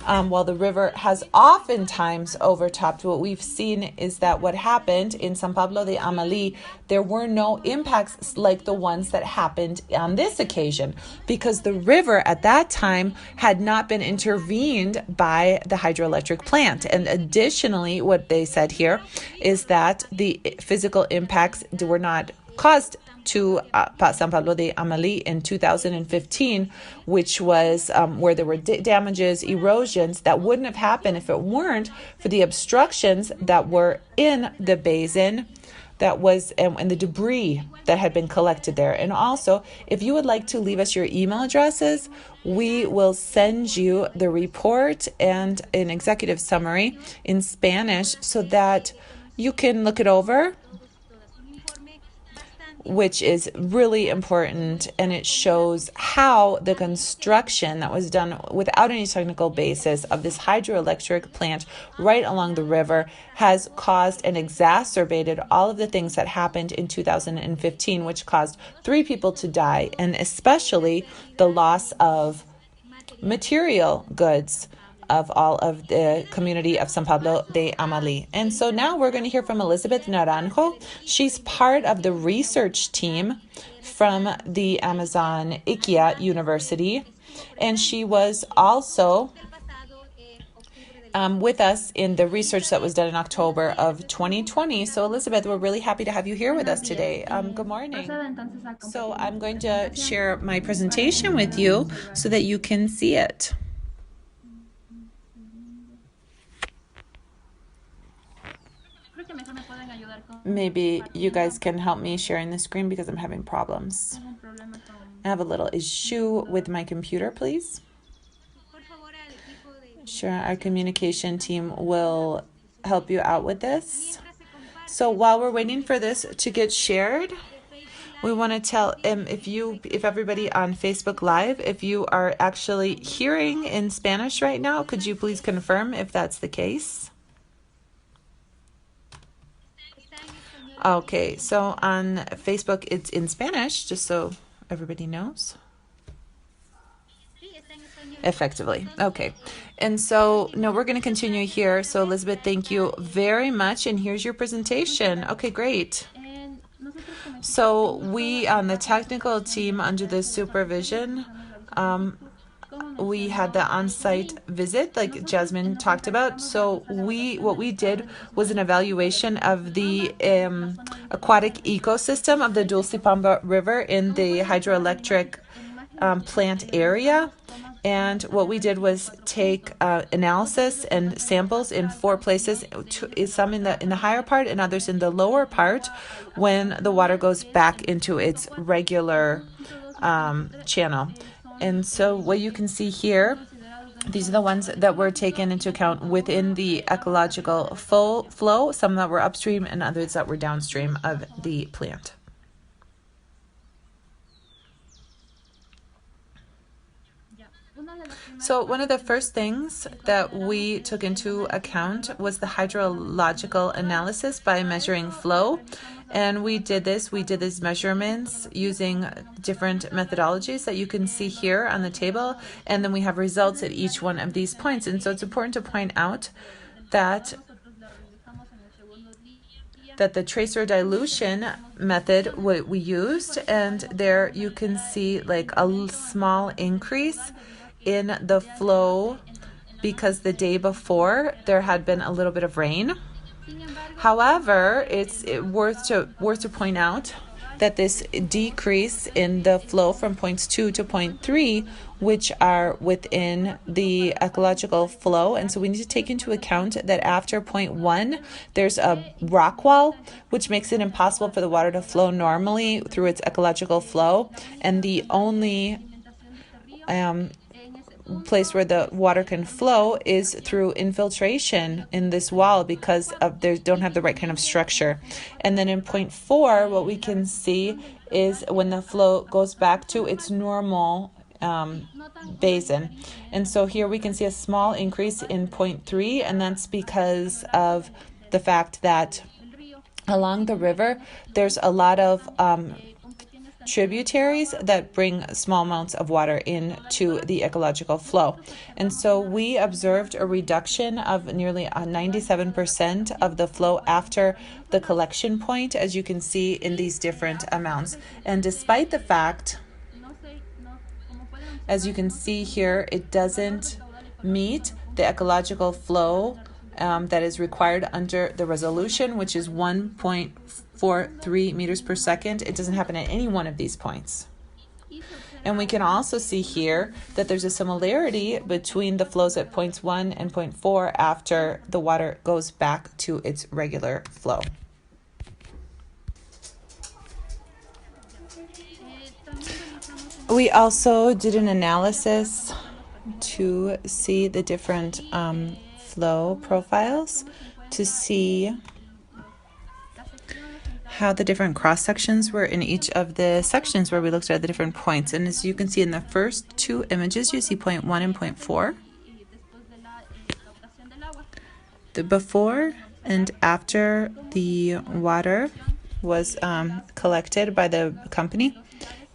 while the river has oftentimes overtopped, what we've seen is that what happened in San Pablo de Amalí, there were no impacts like the ones that happened on this occasion, because the river at that time had not been intervened by the hydroelectric plant. And additionally, what they said here is that the physical impacts were not caused to San Pablo de Amalí in 2015, which was where there were damages, erosions that wouldn't have happened if it weren't for the obstructions that were in the basin, that was and the debris that had been collected there. And also, if you would like to leave us your email addresses, we will send you the report and an executive summary in Spanish so that you can look it over. which is really important, and it shows how the construction that was done without any technical basis of this hydroelectric plant right along the river has caused and exacerbated all of the things that happened in 2015, which caused 3 people to die, and especially the loss of material goods of all of the community of San Pablo de Amalí. And so now we're going to hear from Elizabeth Naranjo. She's part of the research team from the Amazon Ikiam University, and she was also with us in the research that was done in October of 2020. So Elizabeth, we're really happy to have you here with us today. Good morning. So I'm going to share my presentation with you so that you can see it. Maybe you guys can help me sharing the screen because I'm having problems. I have a little issue with my computer, please. Sure, our communication team will help you out with this. So while we're waiting for this to get shared, we want to tell if everybody on Facebook Live, if you are actually hearing in Spanish right now, could you please confirm if that's the case? Okay, so on Facebook, it's in Spanish, just so everybody knows. Effectively. Okay. And so, no, we're going to continue here. So, Elizabeth, thank you very much. And here's your presentation. Okay, great. So, we on the technical team under the supervision, we had the on-site visit like Jasmine talked about. So what we did was an evaluation of the aquatic ecosystem of the Dulcepamba River in the hydroelectric plant area. And what we did was take analysis and samples in 4 places, some in the higher part and others in the lower part when the water goes back into its regular channel. And so what you can see here, these are the ones that were taken into account within the ecological flow, some that were upstream and others that were downstream of the plant. So one of the first things that we took into account was the hydrological analysis by measuring flow. And we did these measurements using different methodologies that you can see here on the table. And then we have results at each one of these points. And so it's important to point out that the tracer dilution method we used, and there you can see like a small increase in the flow because the day before there had been a little bit of rain. However, it's worth to point out that this decrease in the flow from points 2 to point 3, which are within the ecological flow, and so we need to take into account that after point 1, there's a rock wall, which makes it impossible for the water to flow normally through its ecological flow, and the only place where the water can flow is through infiltration in this wall because they don't have the right kind of structure. And then in point 4, what we can see is when the flow goes back to its normal basin. And so here we can see a small increase in point 3, and that's because of the fact that along the river there's a lot of tributaries that bring small amounts of water into the ecological flow. And so we observed a reduction of nearly 97% of the flow after the collection point, as you can see in these different amounts. And despite the fact, as you can see here, it doesn't meet the ecological flow that is required under the resolution, which is 1.43 meters per second. It doesn't happen at any one of these points. And we can also see here that there's a similarity between the flows at points 1 and point 4 after the water goes back to its regular flow. We also did an analysis to see the different flow profiles to see how the different cross sections were in each of the sections where we looked at the different points. And as you can see in the first two images, you see point 1 and point 4. The before and after the water was collected by the company.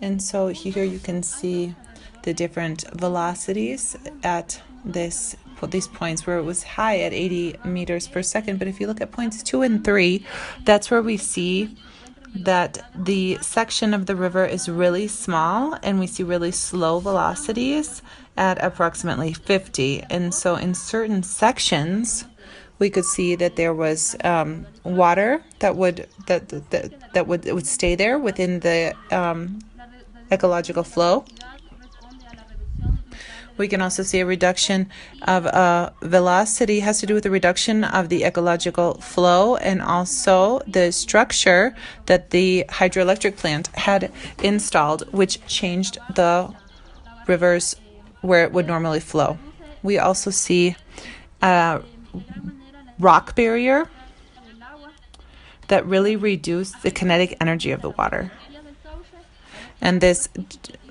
And so here you can see the different velocities at these points where it was high at 80 meters per second. But if you look at points 2 and 3, that's where we see that the section of the river is really small and we see really slow velocities at approximately 50. And so in certain sections, we could see that there was water that would stay there within the ecological flow. We can also see a reduction of velocity has to do with the reduction of the ecological flow and also the structure that the hydroelectric plant had installed, which changed the rivers where it would normally flow. We also see a rock barrier that really reduced the kinetic energy of the water. And this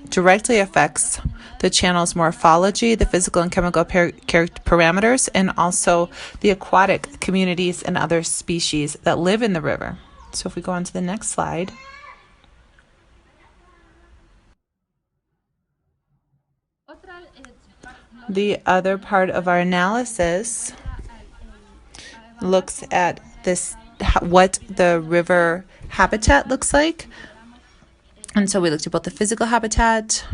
directly affects the channel's morphology, the physical and chemical parameters, and also the aquatic communities and other species that live in the river. So if we go on to the next slide. The other part of our analysis looks at this, what the river habitat looks like. And so we looked at both the physical habitat,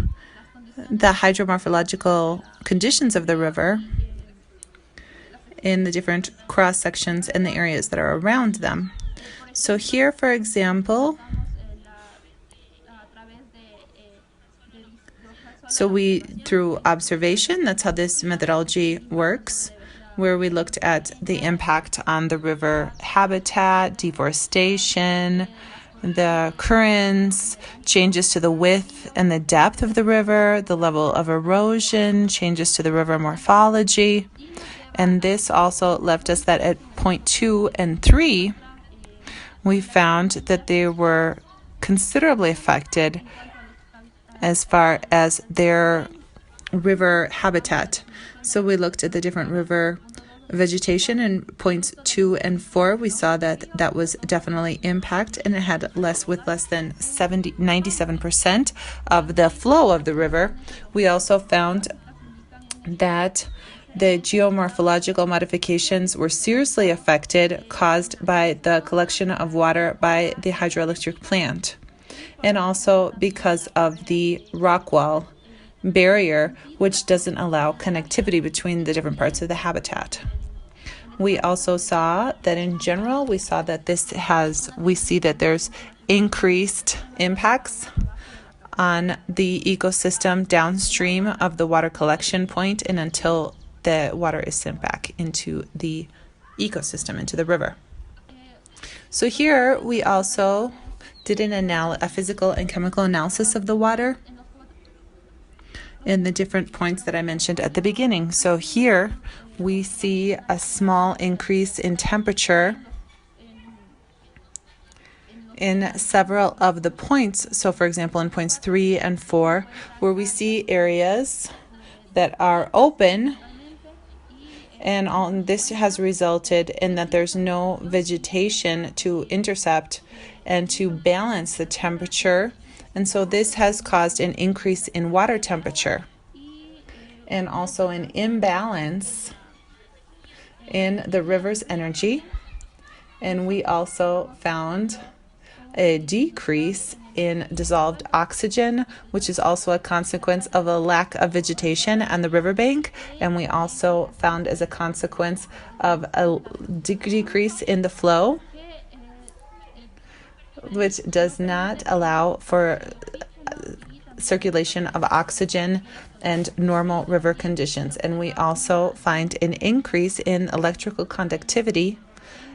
the hydromorphological conditions of the river in the different cross sections and the areas that are around them. So here, for example, through observation, that's how this methodology works, where we looked at the impact on the river habitat, deforestation, the currents, changes to the width and the depth of the river, the level of erosion, changes to the river morphology. And this also left us that at point 2 and 3, we found that they were considerably affected as far as their river habitat. So we looked at the different river vegetation in points 2 and 4. We saw that that was definitely impact, and it had less than 97% of the flow of the river. We also found that the geomorphological modifications were seriously affected, caused by the collection of water by the hydroelectric plant, and also because of the rock wall barrier, which doesn't allow connectivity between the different parts of the habitat. We also saw that in general, we see that there's increased impacts on the ecosystem downstream of the water collection point and until the water is sent back into the ecosystem, into the river. So here we also did a physical and chemical analysis of the water in the different points that I mentioned at the beginning. So here we see a small increase in temperature in several of the points. So for example, in points 3 and 4, where we see areas that are open, and this has resulted in that there's no vegetation to intercept and to balance the temperature. And so this has caused an increase in water temperature and also an imbalance in the river's energy. And we also found a decrease in dissolved oxygen, which is also a consequence of a lack of vegetation on the riverbank. And we also found as a consequence of a decrease in the flow, which does not allow for circulation of oxygen and normal river conditions. And we also find an increase in electrical conductivity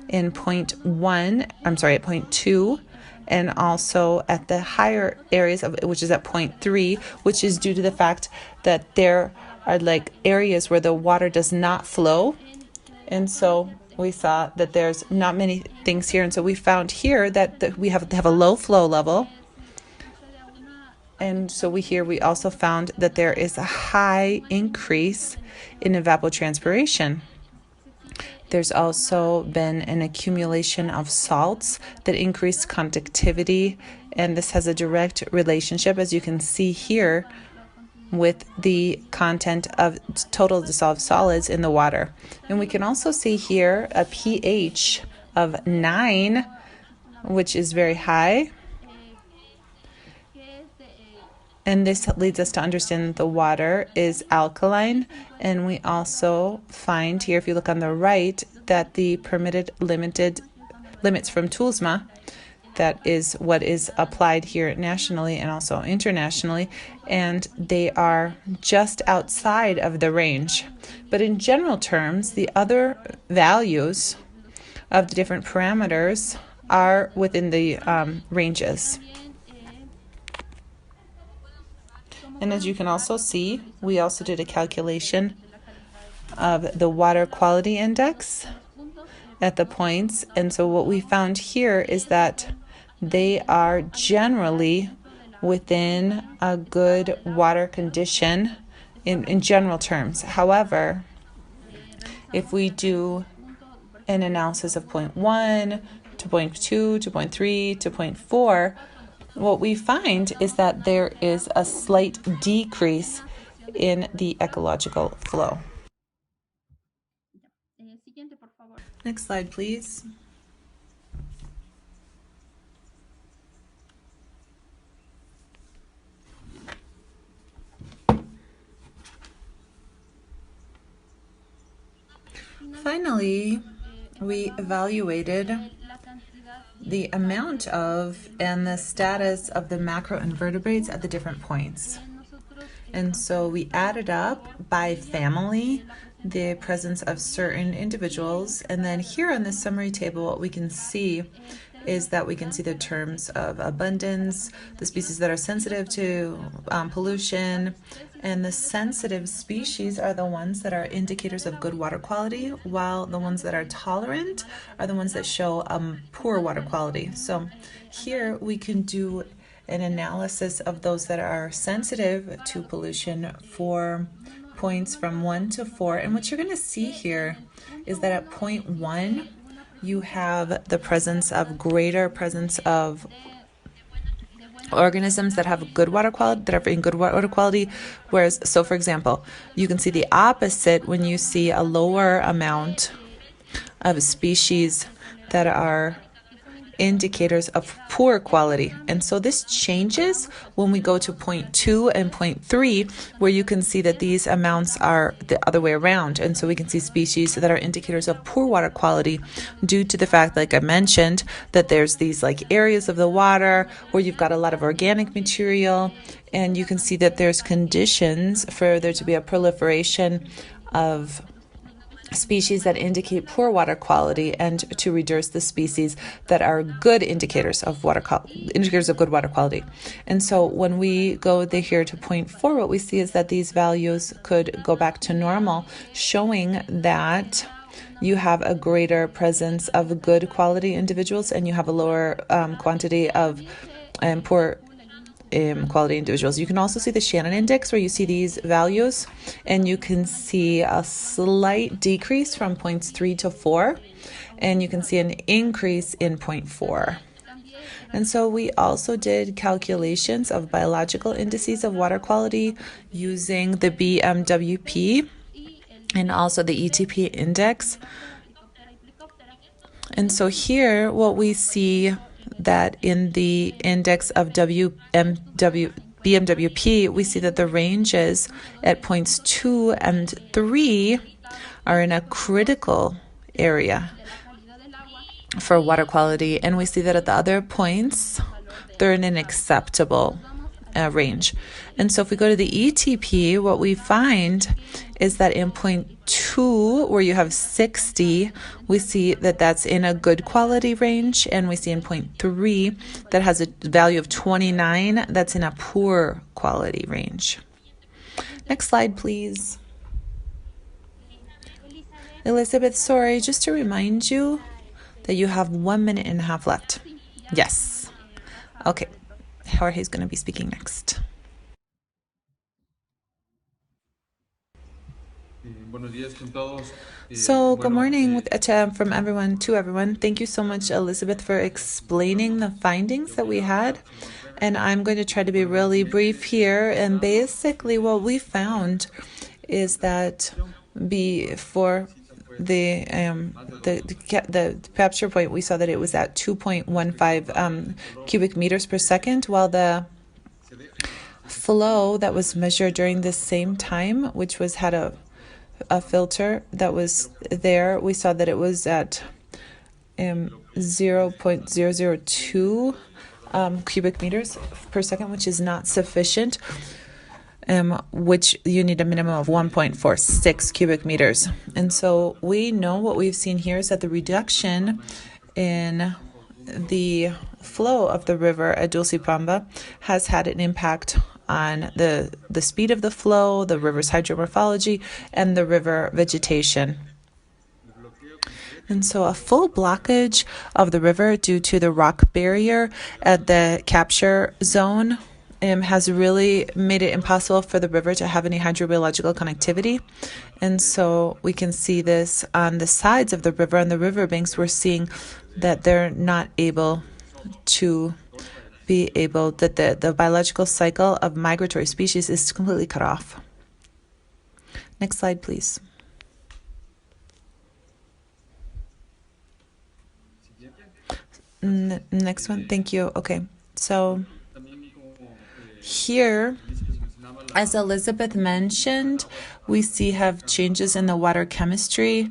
in point 2, and also at the higher areas of which is at point 3, which is due to the fact that there are areas where the water does not flow. And so we saw that there's not many things here. And so we found here that we have to have a low flow level. And so we also found that there is a high increase in evapotranspiration. There's also been an accumulation of salts that increased conductivity, and this has a direct relationship, as you can see here, with the content of total dissolved solids in the water. And we can also see here a pH of 9, which is very high. And this leads us to understand that the water is alkaline. And we also find here, if you look on the right, that the permitted limits from TULSMA, that is what is applied here nationally and also internationally, and they are just outside of the range. But in general terms, the other values of the different parameters are within the ranges. And as you can also see, we also did a calculation of the water quality index at the points. And so what we found here is that they are generally within a good water condition in general terms. However, if we do an analysis of point 1 to point 2 to point 3 to point 4, what we find is that there is a slight decrease in the ecological flow. Next slide, please. Finally, we evaluated the amount of and the status of the macroinvertebrates at the different points. And so we added up by family the presence of certain individuals. And then here on this summary table, what we can see is that we can see the terms of abundance, the species that are sensitive to pollution, and the sensitive species are the ones that are indicators of good water quality, while the ones that are tolerant are the ones that show poor water quality. So here we can do an analysis of those that are sensitive to pollution for points from 1 to 4. And what you're going to see here is that at point 1, you have the greater presence of organisms that have good water quality, that are in good water quality. Whereas, so for example, you can see the opposite when you see a lower amount of species that are indicators of poor quality. And so this changes when we go to point 2 and point 3, where you can see that these amounts are the other way around. And so we can see species that are indicators of poor water quality due to the fact, like I mentioned, that there's these like areas of the water where you've got a lot of organic material, and you can see that there's conditions for there to be a proliferation of species that indicate poor water quality, and to reduce the species that are good indicators of good water quality. And so when we go here to point 4, what we see is that these values could go back to normal, showing that you have a greater presence of good quality individuals and you have a lower quantity of poor quality individuals. You can also see the Shannon index, where you see these values, and you can see a slight decrease from points 3 to 4, and you can see an increase in point 4. And so we also did calculations of biological indices of water quality using the BMWP and also the Etp Index. And so here what we see that in the index of BMWP, we see that the ranges at points 2 and 3 are in a critical area for water quality, and we see that at the other points, they're in an acceptable range. And so if we go to the ETP, what we find is that in point 2, where you have 60, we see that that's in a good quality range, and we see in point 3 that has a value of 29, that's in a poor quality range. Next slide, please. Elizabeth, sorry, just to remind you that you have 1 minute and a half left. Yes. Okay. Jorge is going to be speaking next. So, good morning from everyone to everyone. Thank you so much, Elizabeth, for explaining the findings that we had. And I'm going to try to be really brief here. And basically, what we found is that before the capture point, we saw that it was at 2.15 cubic meters per second, while the flow that was measured during this same time, which had a filter that was there, we saw that it was at 0.002 cubic meters per second, which is not sufficient, which you need a minimum of 1.46 cubic meters. And so we know what we've seen here is that the reduction in the flow of the river at Dulcepamba has had an impact on the speed of the flow, the river's hydromorphology, and the river vegetation. And so a full blockage of the river due to the rock barrier at the capture zone has really made it impossible for the river to have any hydrobiological connectivity. And so we can see this on the sides of the river, on the riverbanks. We're seeing that they're not able to that the biological cycle of migratory species is completely cut off. Next slide, please. Next one, thank you. Okay, so here, as Elizabeth mentioned, we have changes in the water chemistry.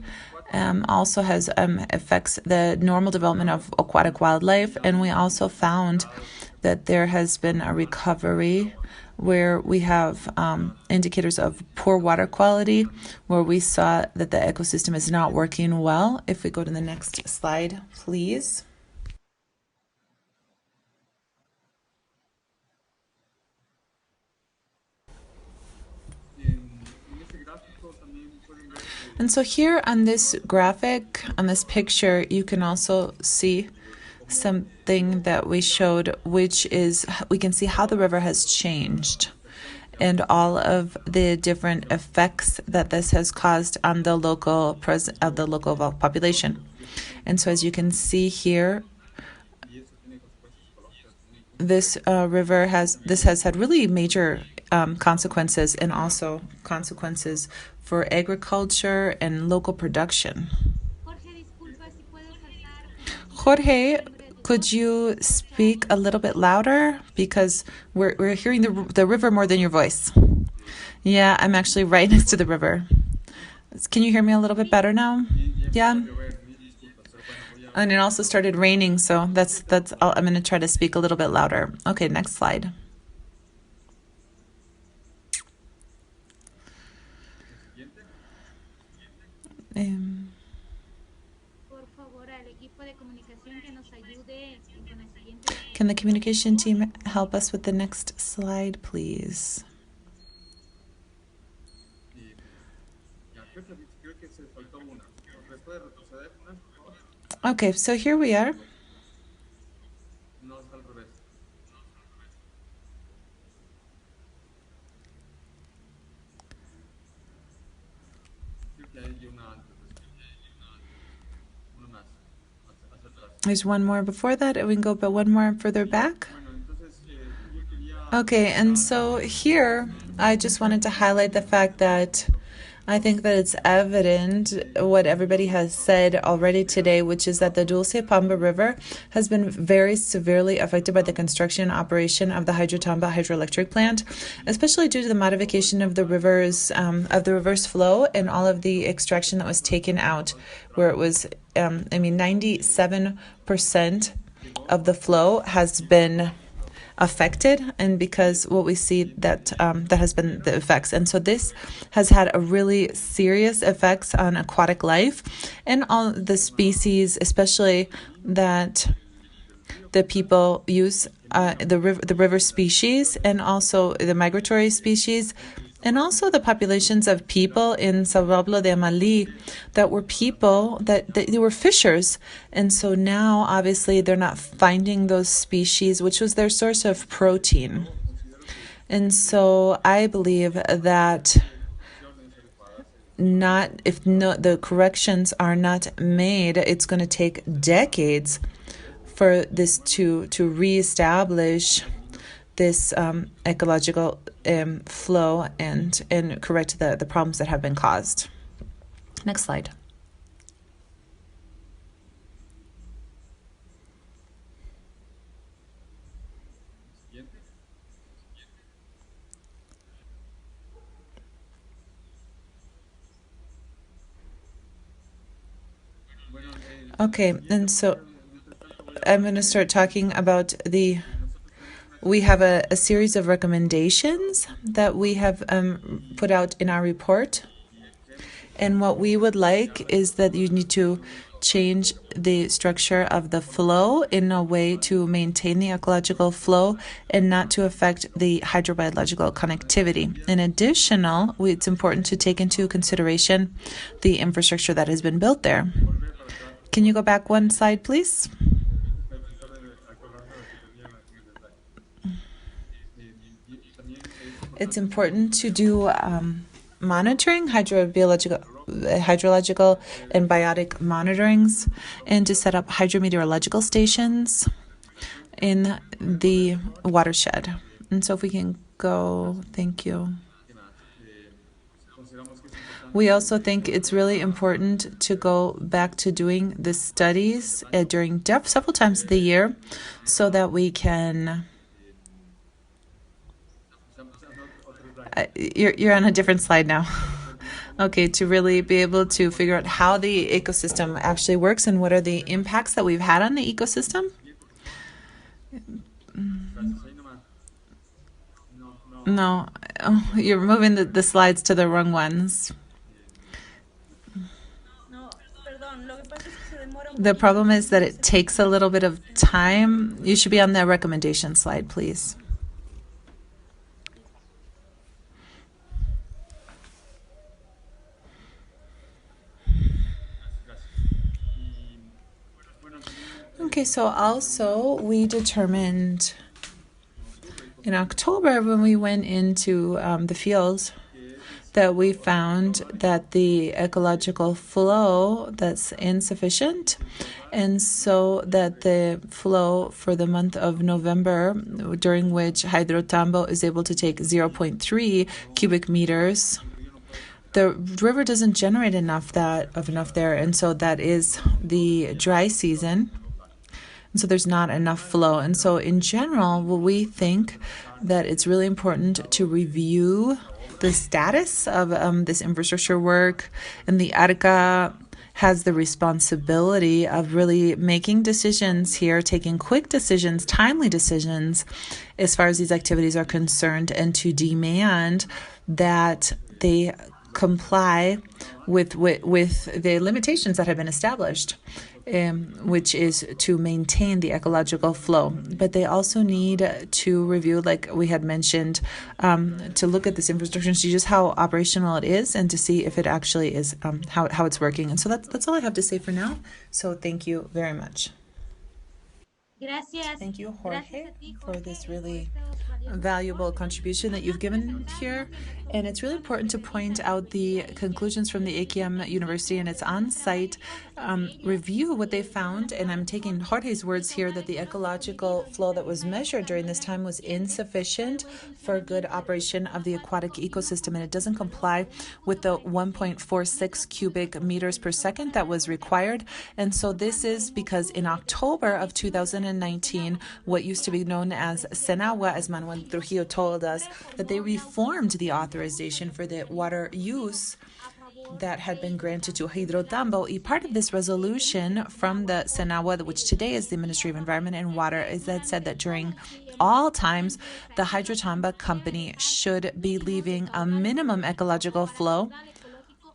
Also has affects the normal development of aquatic wildlife, and we also found that there has been a recovery where we have indicators of poor water quality, where we saw that the ecosystem is not working well. If we go to the next slide, please. And so here on this graphic, on this picture, you can also see something that we showed, which is we can see how the river has changed and all of the different effects that this has caused on the local population. And so as you can see here, this river has had really major consequences, and also consequences for agriculture and local production. Jorge, could you speak a little bit louder? Because we're hearing the river more than your voice. Yeah, I'm actually right next to the river. Can you hear me a little bit better now? Yeah. And it also started raining, so that's all. I'm going to try to speak a little bit louder. Okay, next slide. Can the communication team help us with the next slide, please? Okay, so here we are. There's one more before that, and we can go but one more further back. Okay, and so here I just wanted to highlight the fact that I think that it's evident what everybody has said already today, which is that the Dulcepamba River has been very severely affected by the construction and operation of the Hydrotamba hydroelectric plant, especially due to the modification of the river's flow and all of the extraction that was taken out, where it was 97% of the flow has been affected, and because what we see that has been the effects. And so this has had a really serious effects on aquatic life and all the species, especially that the people use the river species and also the migratory species. And also the populations of people in San Pablo de Amalí that were people that they were fishers. And so now, obviously, they're not finding those species, which was their source of protein. And so I believe that if the corrections are not made, it's going to take decades for this to reestablish this ecological flow and correct the problems that have been caused. Next slide. Okay, and so I'm going to start talking about we have a series of recommendations that we have put out in our report. And what we would like is that you need to change the structure of the flow in a way to maintain the ecological flow and not to affect the hydrobiological connectivity. In addition, it's important to take into consideration the infrastructure that has been built there. Can you go back one slide, please? It's important to do monitoring, hydrological and biotic monitorings, and to set up hydrometeorological stations in the watershed. And so if we can go, thank you. We also think it's really important to go back to doing the studies during several times of the year so that we can... You're on a different slide now. Okay, to really be able to figure out how the ecosystem actually works and what are the impacts that we've had on the ecosystem. No, you're moving the slides to the wrong ones. The problem is that it takes a little bit of time. You should be on the recommendation slide, please. Okay, so also we determined in October when we went into the fields that we found that the ecological flow that's insufficient, and so that the flow for the month of November, during which Hydrotambo is able to take 0.3 cubic meters, the river doesn't generate enough there, and so that is the dry season. And so there's not enough flow. And so in general, we think that it's really important to review the status of this infrastructure work. And the ARCA has the responsibility of really making decisions here, taking quick decisions, timely decisions, as far as these activities are concerned, and to demand that they comply with the limitations that have been established, which is to maintain the ecological flow. But they also need to review, like we had mentioned, to look at this infrastructure and see just how operational it is and to see if it actually is how it's working. And so that's all I have to say for now. So thank you very much. Thank you, Jorge, for this really valuable contribution that you've given here. And it's really important to point out the conclusions from the Ikiam University and its on-site review, what they found. And I'm taking Jorge's words here that the ecological flow that was measured during this time was insufficient for good operation of the aquatic ecosystem, and it doesn't comply with the 1.46 cubic meters per second that was required. And so this is because in October of 2019, what used to be known as Senagua, as Manuel Trujillo told us, that they reformed the authorization for the water use that had been granted to Hydrotambo. Part of this resolution from the Senagua, which today is the Ministry of Environment and Water, is that said that during all times, the Hydrotambo company should be leaving a minimum ecological flow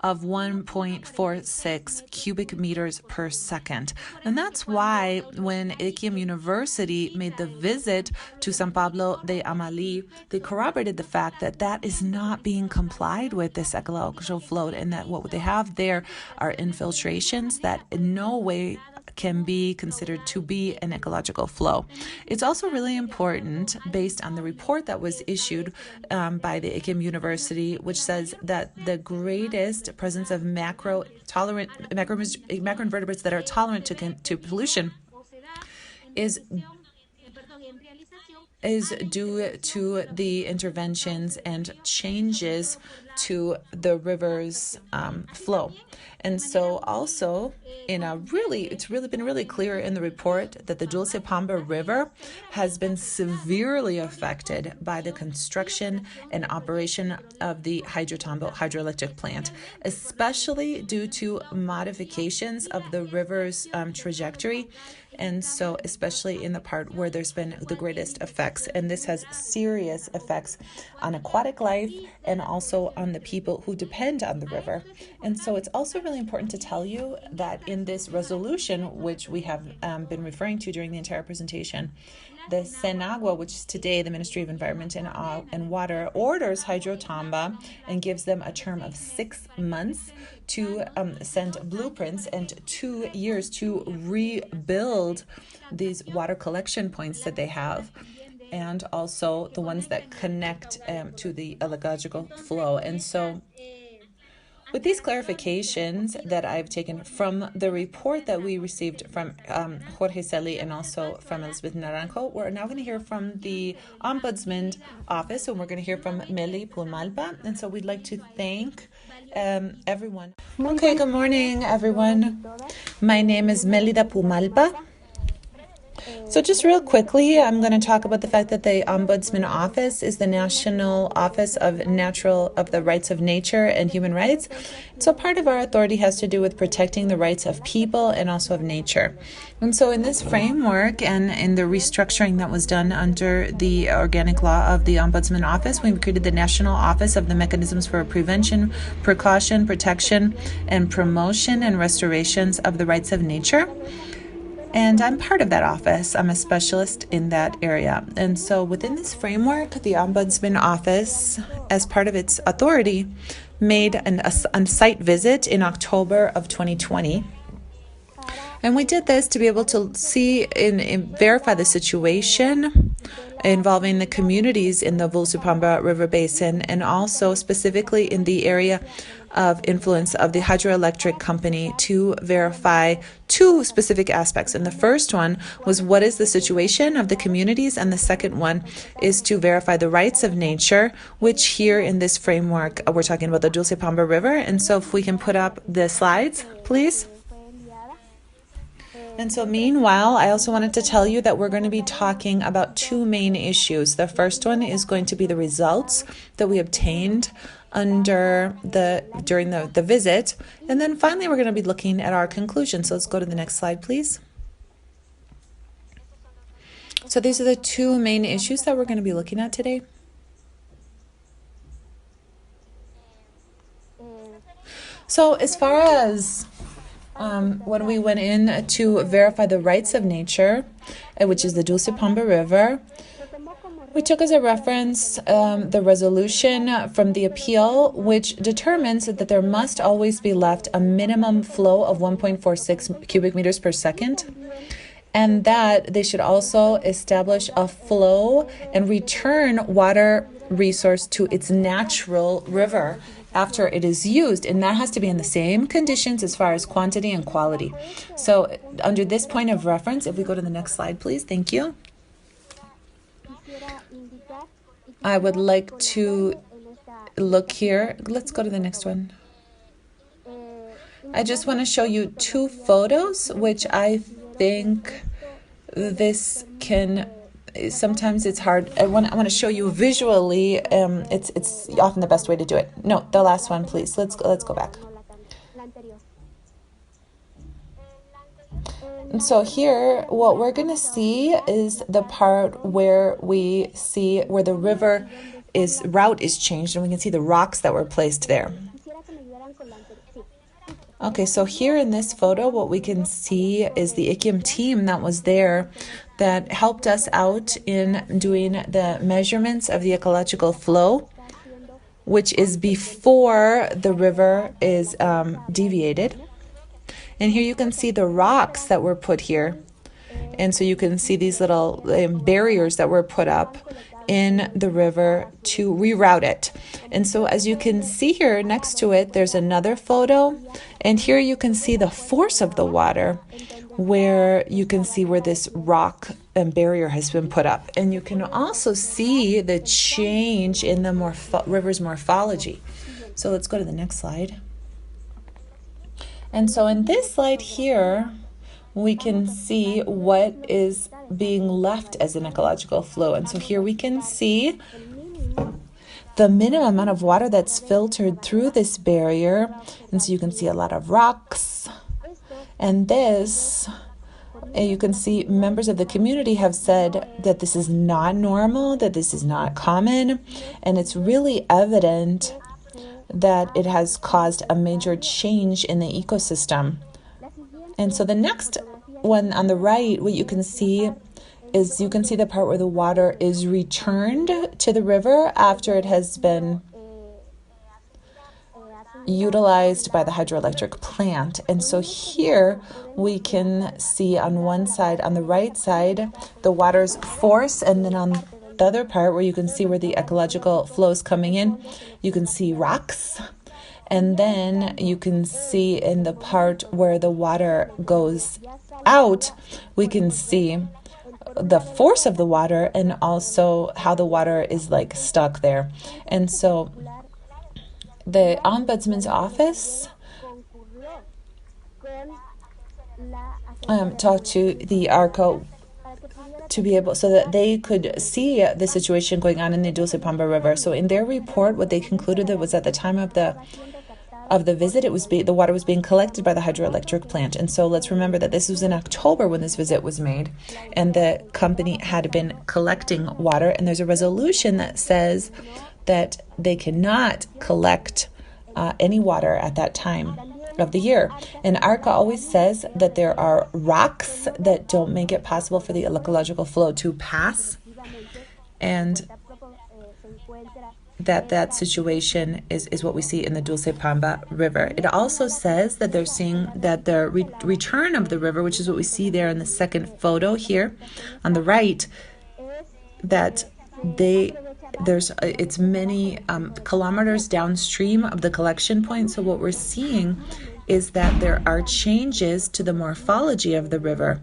of 1.46 cubic meters per second. And that's why when Ikiam University made the visit to San Pablo de Amalí, they corroborated the fact that that is not being complied with, this ecological flow, and that what they have there are infiltrations that in no way can be considered to be an ecological flow. It's also really important, based on the report that was issued by the Ikiam University, which says that the greatest presence of macroinvertebrates that are tolerant to pollution is due to the interventions and changes to the river's flow. And so also it's really been really clear in the report that the Dulcepamba River has been severely affected by the construction and operation of the hydroelectric plant, especially due to modifications of the river's trajectory. And so especially in the part where there's been the greatest effects. And this has serious effects on aquatic life and also on the people who depend on the river. And so it's also really important to tell you that in this resolution, which we have been referring to during the entire presentation, the SENAGUA, which is today the Ministry of Environment and Water, orders Hydrotamba and gives them a term of 6 months to send blueprints and 2 years to rebuild these water collection points that they have, and also the ones that connect to the ecological flow. And so with these clarifications that I've taken from the report that we received from Jorge, Celi, and also from Elizabeth Naranjo, we're now going to hear from the Ombudsman office, and we're going to hear from Meli Pumalpa. And so we'd like to thank everyone. Okay, good morning, everyone. My name is Melida Pumalpa. So just real quickly, I'm going to talk about the fact that the Ombudsman Office is the National Office of the Rights of Nature and Human Rights. So part of our authority has to do with protecting the rights of people and also of nature. And so in this framework and in the restructuring that was done under the organic law of the Ombudsman Office, we created the National Office of the Mechanisms for Prevention, Precaution, Protection, and Promotion and Restorations of the Rights of Nature. And I'm part of that office. I'm a specialist in that area. And so within this framework, the Ombudsman Office, as part of its authority, made a site visit in October of 2020. And we did this to be able to see and verify the situation involving the communities in the Dulcepamba River Basin, and also specifically in the area of influence of the hydroelectric company, to verify 2 specific aspects. And the first one was, what is the situation of the communities? And the second one is to verify the rights of nature, which here in this framework, we're talking about the Dulcepamba River. And so if we can put up the slides, please. And so meanwhile, I also wanted to tell you that we're going to be talking about 2 main issues. The first one is going to be the results that we obtained during the visit. And then finally, we're going to be looking at our conclusions. So let's go to the next slide, please. So these are the 2 main issues that we're going to be looking at today. So as far as when we went in to verify the rights of nature, which is the Dulcepamba River, we took as a reference the resolution from the appeal, which determines that there must always be left a minimum flow of 1.46 cubic meters per second, and that they should also establish a flow and return water resource to its natural river after it is used, and that has to be in the same conditions as far as quantity and quality. So under this point of reference, if we go to the next slide, please, thank you. I would like to look here. Let's go to the next one. I just want to show you 2 photos, which I think this can... Sometimes it's hard. I want to show you visually. It's often the best way to do it. No, the last one, please. Let's go back. And so here, what we're going to see is the part where we see where the river route is changed, and we can see the rocks that were placed there. Okay, so here in this photo, what we can see is the Ikiam team that was there that helped us out in doing the measurements of the ecological flow, which is before the river is deviated. And here you can see the rocks that were put here. And so you can see these little barriers that were put up in the river to reroute it. And so as you can see here next to it, there's another photo. And here you can see the force of the water, where you can see where this rock and barrier has been put up. And you can also see the change in the river's morphology. So let's go to the next slide. And so in this slide here, we can see what is being left as an ecological flow. And so here we can see the minimum amount of water that's filtered through this barrier. And so you can see a lot of rocks. And this, you can see members of the community have said that this is not normal, that this is not common. And it's really evident that it has caused a major change in the ecosystem. And so the next one on the right, what you can see is you can see the part where the water is returned to the river after it has been utilized by the hydroelectric plant. And so here we can see on one side, on the right side, the water's force, and then on the other part where you can see where the ecological flow is coming in, you can see rocks. And then you can see in the part where the water goes out, we can see the force of the water and also how the water is like stuck there. And so the Ombudsman's office talked to the ARCO to be able, so that they could see the situation going on in the Dulcepamba River. So in their report, what they concluded that was at the time of the visit, the water was being collected by the hydroelectric plant. And so let's remember that this was in October when this visit was made, and the company had been collecting water. And there's a resolution that says that they cannot collect any water at that time of the year. And ARCA always says that there are rocks that don't make it possible for the ecological flow to pass, and that situation is what we see in the Dulcepamba River. It also says that they're seeing that the return of the river, which is what we see there in the second photo here on the right, that it's many kilometers downstream of the collection point. So what we're seeing is that there are changes to the morphology of the river,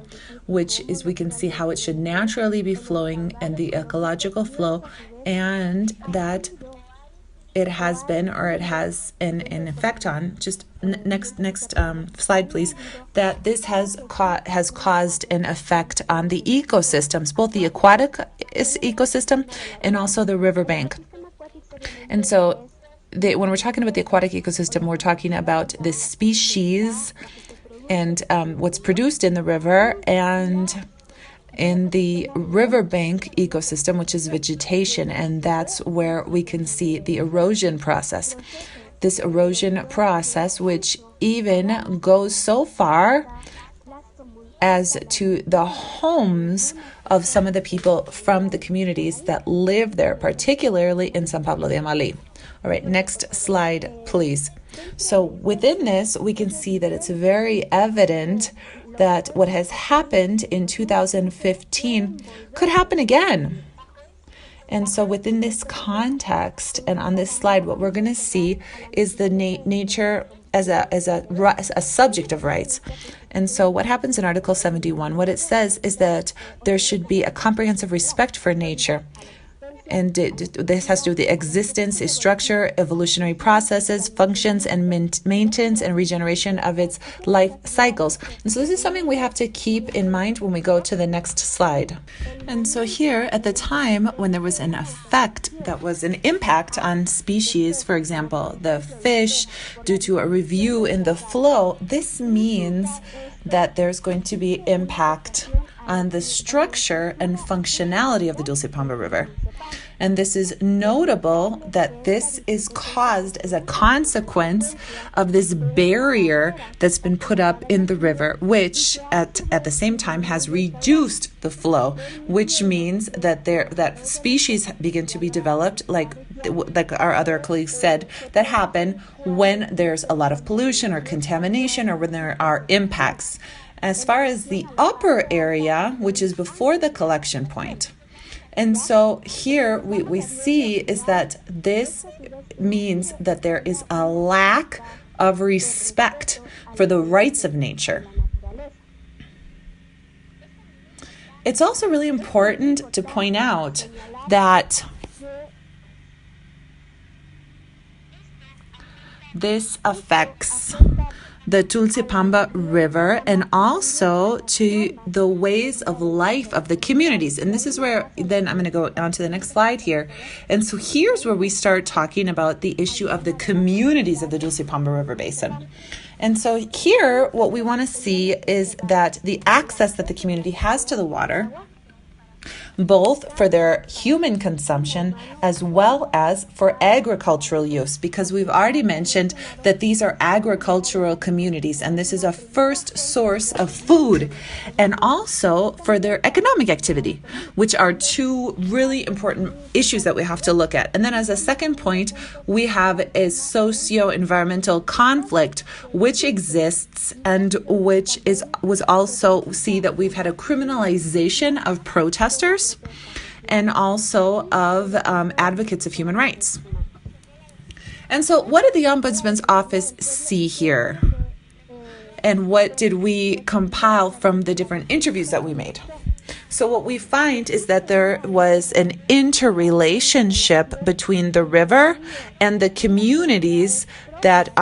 which is we can see how it should naturally be flowing and the ecological flow, and that it has been, or it has an effect on, just next slide please, that this has caused an effect on the ecosystems, both the aquatic ecosystem and also the riverbank. And so when we're talking about the aquatic ecosystem, we're talking about the species and what's produced in the river, and in the riverbank ecosystem, which is vegetation, and that's where we can see the erosion process. This erosion process, which even goes so far as to the homes of some of the people from the communities that live there, particularly in San Pablo de Amalí. All right, next slide, please. So within this, we can see that it's very evident that what has happened in 2015 could happen again. And so within this context, and on this slide, what we're going to see is the nature as a subject of rights. And so what happens in Article 71, what it says is that there should be a comprehensive respect for nature. And this has to do with the existence, its structure, evolutionary processes, functions, and maintenance and regeneration of its life cycles. And so this is something we have to keep in mind when we go to the next slide. And so here, at the time when there was an effect that was an impact on species, for example, the fish, due to a review in the flow, this means that there's going to be impact on the structure and functionality of the Dulcepamba River. And this is notable that this is caused as a consequence of this barrier that's been put up in the river, which at the same time has reduced the flow, which means that that species begin to be developed, like our other colleagues said, that happen when there's a lot of pollution or contamination or when there are impacts. As far as the upper area, which is before the collection point. And so here we see is that this means that there is a lack of respect for the rights of nature. It's also really important to point out that this affects the Dulcepamba River and also to the ways of life of the communities. And this is where then I'm going to go on to the next slide here. And so here's where we start talking about the issue of the communities of the Dulcepamba River Basin. And so here what we want to see is that the access that the community has to the water, both for their human consumption as well as for agricultural use, because we've already mentioned that these are agricultural communities and this is a first source of food, and also for their economic activity, which are two really important issues that we have to look at. And then as a second point, we have a socio-environmental conflict which exists and which was also see that we've had a criminalization of protesters and also of advocates of human rights. And so what did the Ombudsman's office see here? And what did we compile from the different interviews that we made? So what we find is that there was an interrelationship between the river and the communities that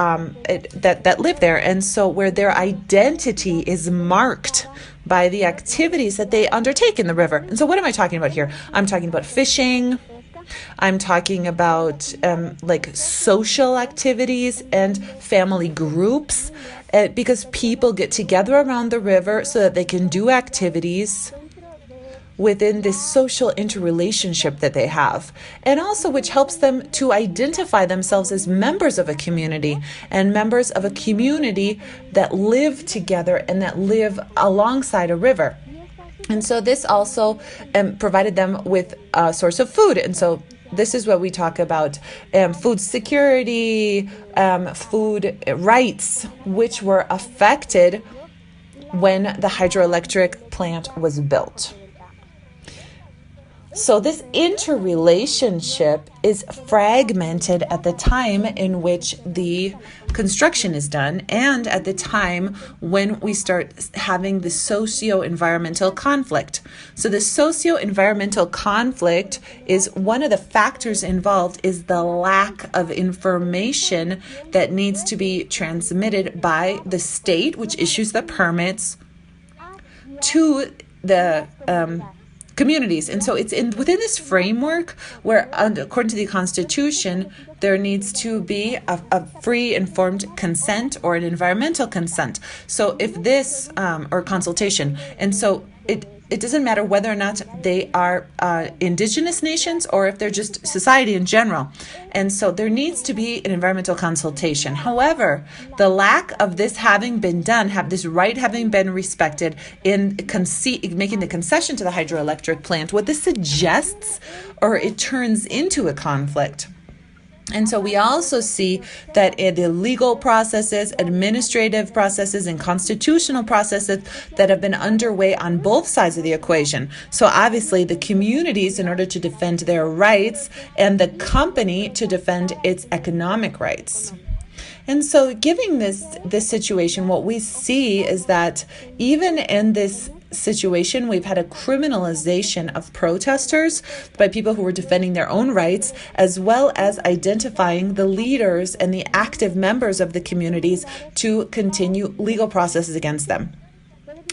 live there, and so where their identity is marked by the activities that they undertake in the river. And so what am I talking about here? I'm talking about fishing. I'm talking about like social activities and family groups, because people get together around the river so that they can do activities within this social interrelationship that they have, and also which helps them to identify themselves as members of a community and members of a community that live together and that live alongside a river. And so this also provided them with a source of food. And so this is what we talk about, food security, food rights, which were affected when the hydroelectric plant was built. So this interrelationship is fragmented at the time in which the construction is done and at the time when we start having the socio-environmental conflict. So the socio-environmental conflict is one of the factors involved is the lack of information that needs to be transmitted by the state, which issues the permits, to the communities. And so it's within this framework where, according to the Constitution, there needs to be a free informed consent or an environmental consent. So if this, or consultation, and so it doesn't matter whether or not they are indigenous nations or if they're just society in general. And so there needs to be an environmental consultation. However, the lack of this having been done, this right having been respected in making the concession to the hydroelectric plant, what this suggests, or it turns into a conflict. And so we also see that in the legal processes, administrative processes, and constitutional processes that have been underway on both sides of the equation. So obviously the communities in order to defend their rights and the company to defend its economic rights. And so giving this situation, what we see is that even in this situation, we've had a criminalization of protesters by people who were defending their own rights, as well as identifying the leaders and the active members of the communities to continue legal processes against them.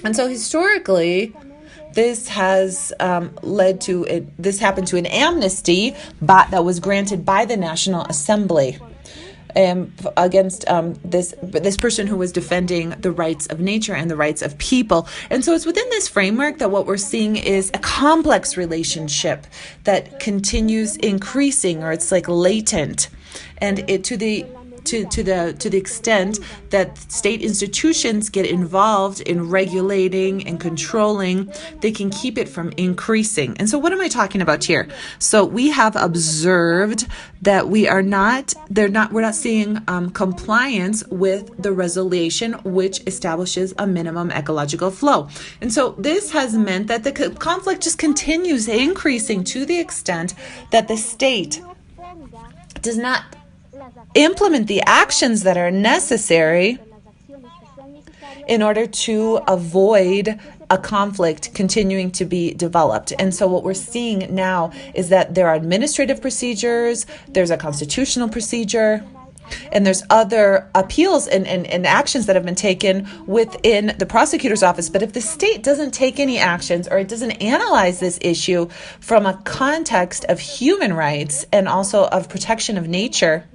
And so historically, this has happened to an amnesty that was granted by the National Assembly. against this person who was defending the rights of nature and the rights of people. And so it's within this framework that what we're seeing is a complex relationship that continues increasing, or it's like latent, and it to the extent that state institutions get involved in regulating and controlling, they can keep it from increasing. And so what am I talking about here? So we have observed that we're not seeing compliance with the resolution, which establishes a minimum ecological flow. And so this has meant that the conflict just continues increasing to the extent that the state does not implement the actions that are necessary in order to avoid a conflict continuing to be developed. And so what we're seeing now is that there are administrative procedures, there's a constitutional procedure, and there's other appeals and actions that have been taken within the prosecutor's office. But if the state doesn't take any actions, or it doesn't analyze this issue from a context of human rights and also of protection of nature,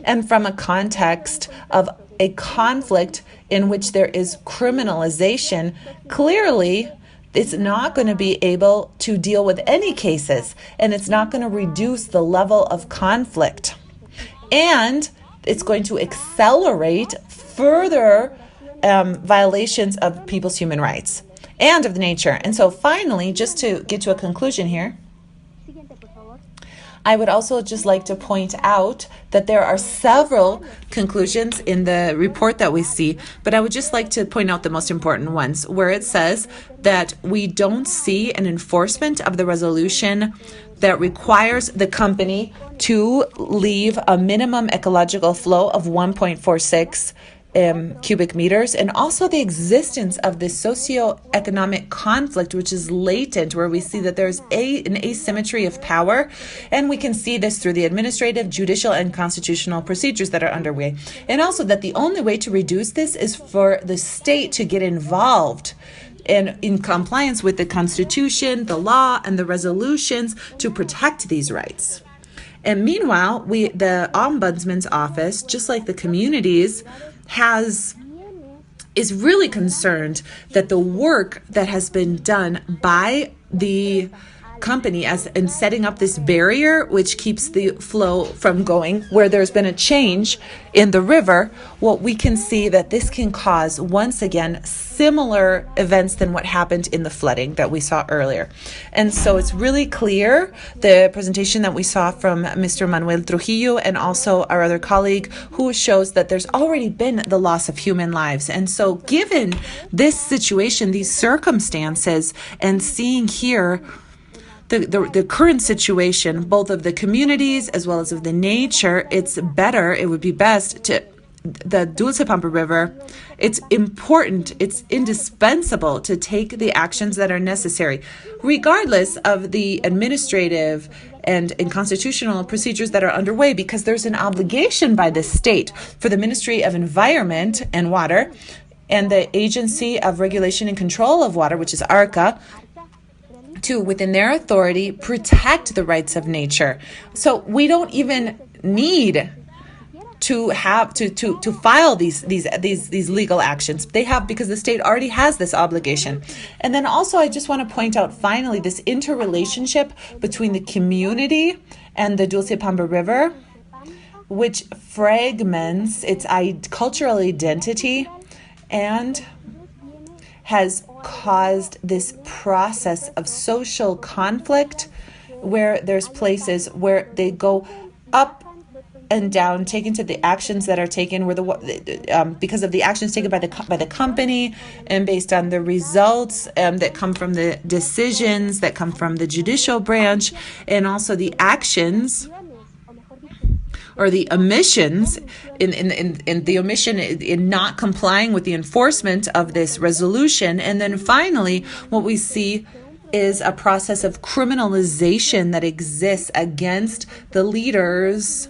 and from a context of a conflict in which there is criminalization, clearly it's not going to be able to deal with any cases, and it's not going to reduce the level of conflict. And it's going to accelerate further violations of people's human rights and of nature. And so finally, just to get to a conclusion here, I would also just like to point out that there are several conclusions in the report that we see, but I would just like to point out the most important ones, where it says that we don't see an enforcement of the resolution that requires the company to leave a minimum ecological flow of 1.46 cubic meters, and also the existence of this socio-economic conflict, which is latent, where we see that there's an asymmetry of power, and we can see this through the administrative, judicial, and constitutional procedures that are underway. And also that the only way to reduce this is for the state to get involved and in compliance with the Constitution, the law, and the resolutions to protect these rights. And meanwhile, the Ombudsman's office, just like the communities, is really concerned that the work that has been done by the company in setting up this barrier, which keeps the flow from going, where there's been a change in the river, what we can see that this can cause, once again, similar events than what happened in the flooding that we saw earlier. And so it's really clear, the presentation that we saw from Mr. Manuel Trujillo and also our other colleague, who shows that there's already been the loss of human lives. And so given this situation, these circumstances, and seeing here the current situation, both of the communities as well as of the nature, it would be best to the Dulcepamba River. It's important, it's indispensable to take the actions that are necessary, regardless of the administrative and constitutional procedures that are underway, because there's an obligation by the state for the Ministry of Environment and Water and the Agency of Regulation and Control of Water, which is ARCA, to, within their authority, protect the rights of nature. So we don't even need to have to file these legal actions. They have, because the state already has this obligation. And then also, I just want to point out finally this interrelationship between the community and the Dulcepamba River, which fragments its cultural identity and has caused this process of social conflict, where there's places where they go up and down, taken to the actions that are taken, where because of the actions taken by the company, and based on the results that come from the decisions that come from the judicial branch, and also the actions or the omissions in the omission in not complying with the enforcement of this resolution. And then finally, what we see is a process of criminalization that exists against the leaders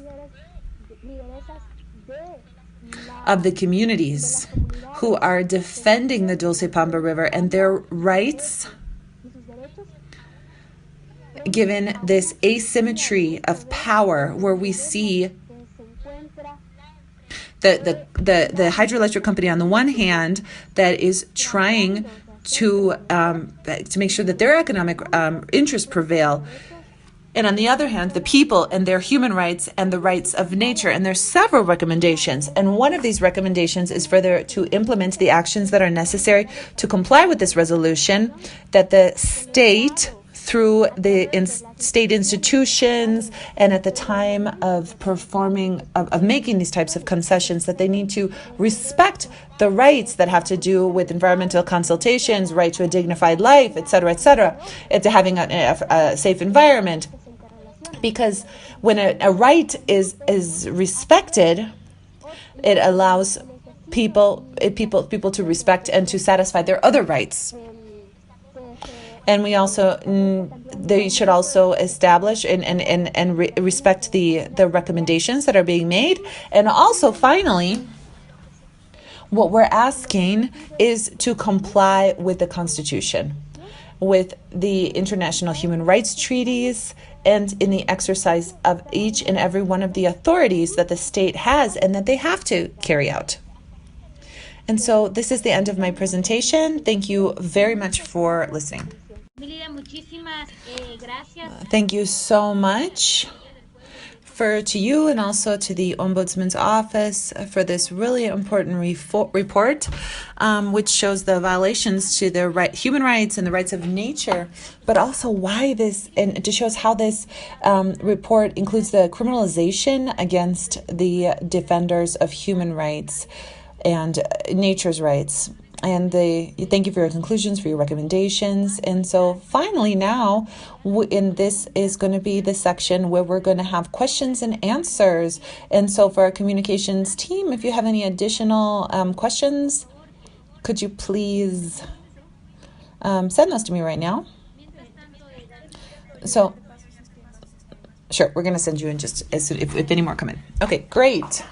of the communities who are defending the Dulcepamba River and their rights, given this asymmetry of power, where we see the hydroelectric company on the one hand that is trying to make sure that their economic interests prevail, and on the other hand, the people and their human rights and the rights of nature. And there's several recommendations. And one of these recommendations is further to implement the actions that are necessary to comply with this resolution, that the state, through the state institutions and at the time of making these types of concessions, that they need to respect the rights that have to do with environmental consultations, right to a dignified life, etc., and to having a safe environment. Because when a right is respected, it allows people to respect and to satisfy their other rights. And they should also establish and respect the recommendations that are being made. And also, finally, what we're asking is to comply with the Constitution, with the international human rights treaties, and in the exercise of each and every one of the authorities that the state has and that they have to carry out. And so this is the end of my presentation. Thank you very much for listening. Thank you so much to you and also to the Ombudsman's office for this really important report, which shows the violations to the human rights and the rights of nature, but also and to show us how this report includes the criminalization against the defenders of human rights and nature's rights. And thank you for your conclusions, for your recommendations. And so finally now, this is going to be the section where we're going to have questions and answers. And so for our communications team, if you have any additional questions, could you please send those to me right now? So, sure, we're going to send you in just if any more come in. Okay, great.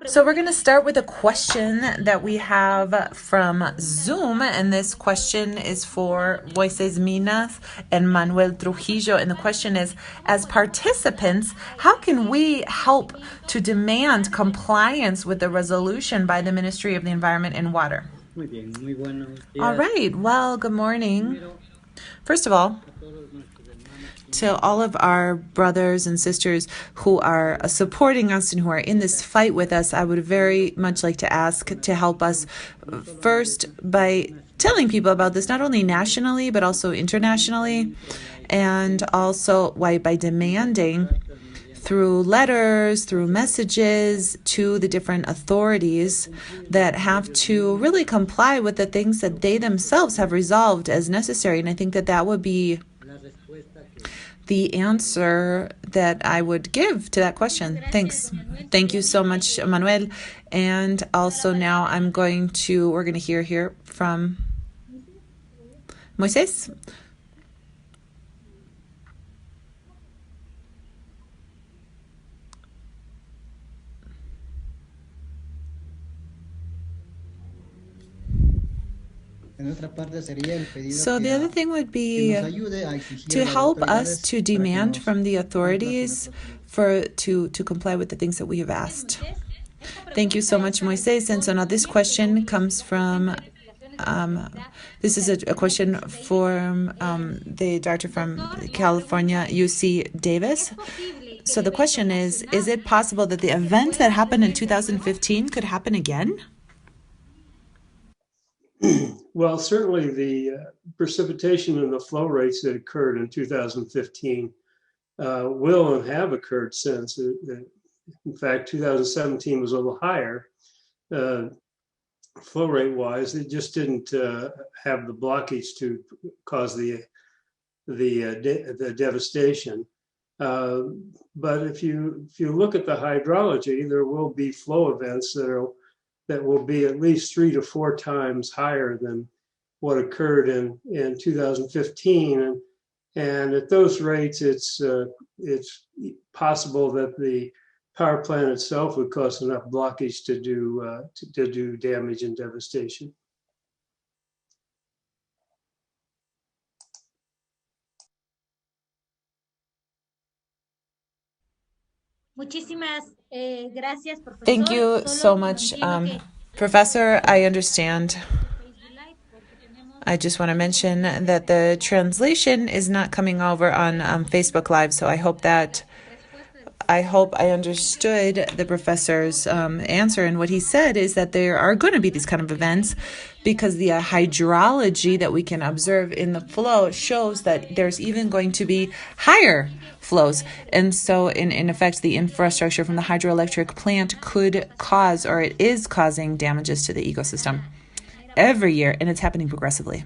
So we're going to start with a question that we have from Zoom, and this question is for Moises Minas and Manuel Trujillo, and the question is, as participants, how can we help to demand compliance with the resolution by the Ministry of the Environment and Water? All right, well, good morning. First of all, to all of our brothers and sisters who are supporting us and who are in this fight with us, I would very much like to ask to help us first by telling people about this, not only nationally, but also internationally, and also by demanding through letters, through messages to the different authorities that have to really comply with the things that they themselves have resolved as necessary. And I think that would be the answer that I would give to that question. Thanks. Thank you so much, Manuel. And also now we're going to hear here from Moises. So the other thing would be to help us to demand from the authorities to comply with the things that we have asked. Thank you so much, Moises. And so now this question comes from, this is a question from the doctor from California, UC Davis. So the question is it possible that the event that happened in 2015 could happen again? Well, certainly the precipitation and the flow rates that occurred in 2015 will and have occurred since. In fact, 2017 was a little higher flow rate wise. It just didn't have the blockage to cause the devastation. But if you look at the hydrology, there will be flow events that will be at least 3 to 4 times higher than what occurred in 2015. And at those rates, it's possible that the power plant itself would cause enough blockage to do damage and devastation. Thank you so much, Professor. I understand. I just want to mention that the translation is not coming over on Facebook Live, so I hope I understood the professor's answer. And what he said is that there are going to be these kind of events because the hydrology that we can observe in the flow shows that there's even going to be higher flows. And so, in effect, the infrastructure from the hydroelectric plant could cause, or it is causing, damages to the ecosystem every year, and it's happening progressively.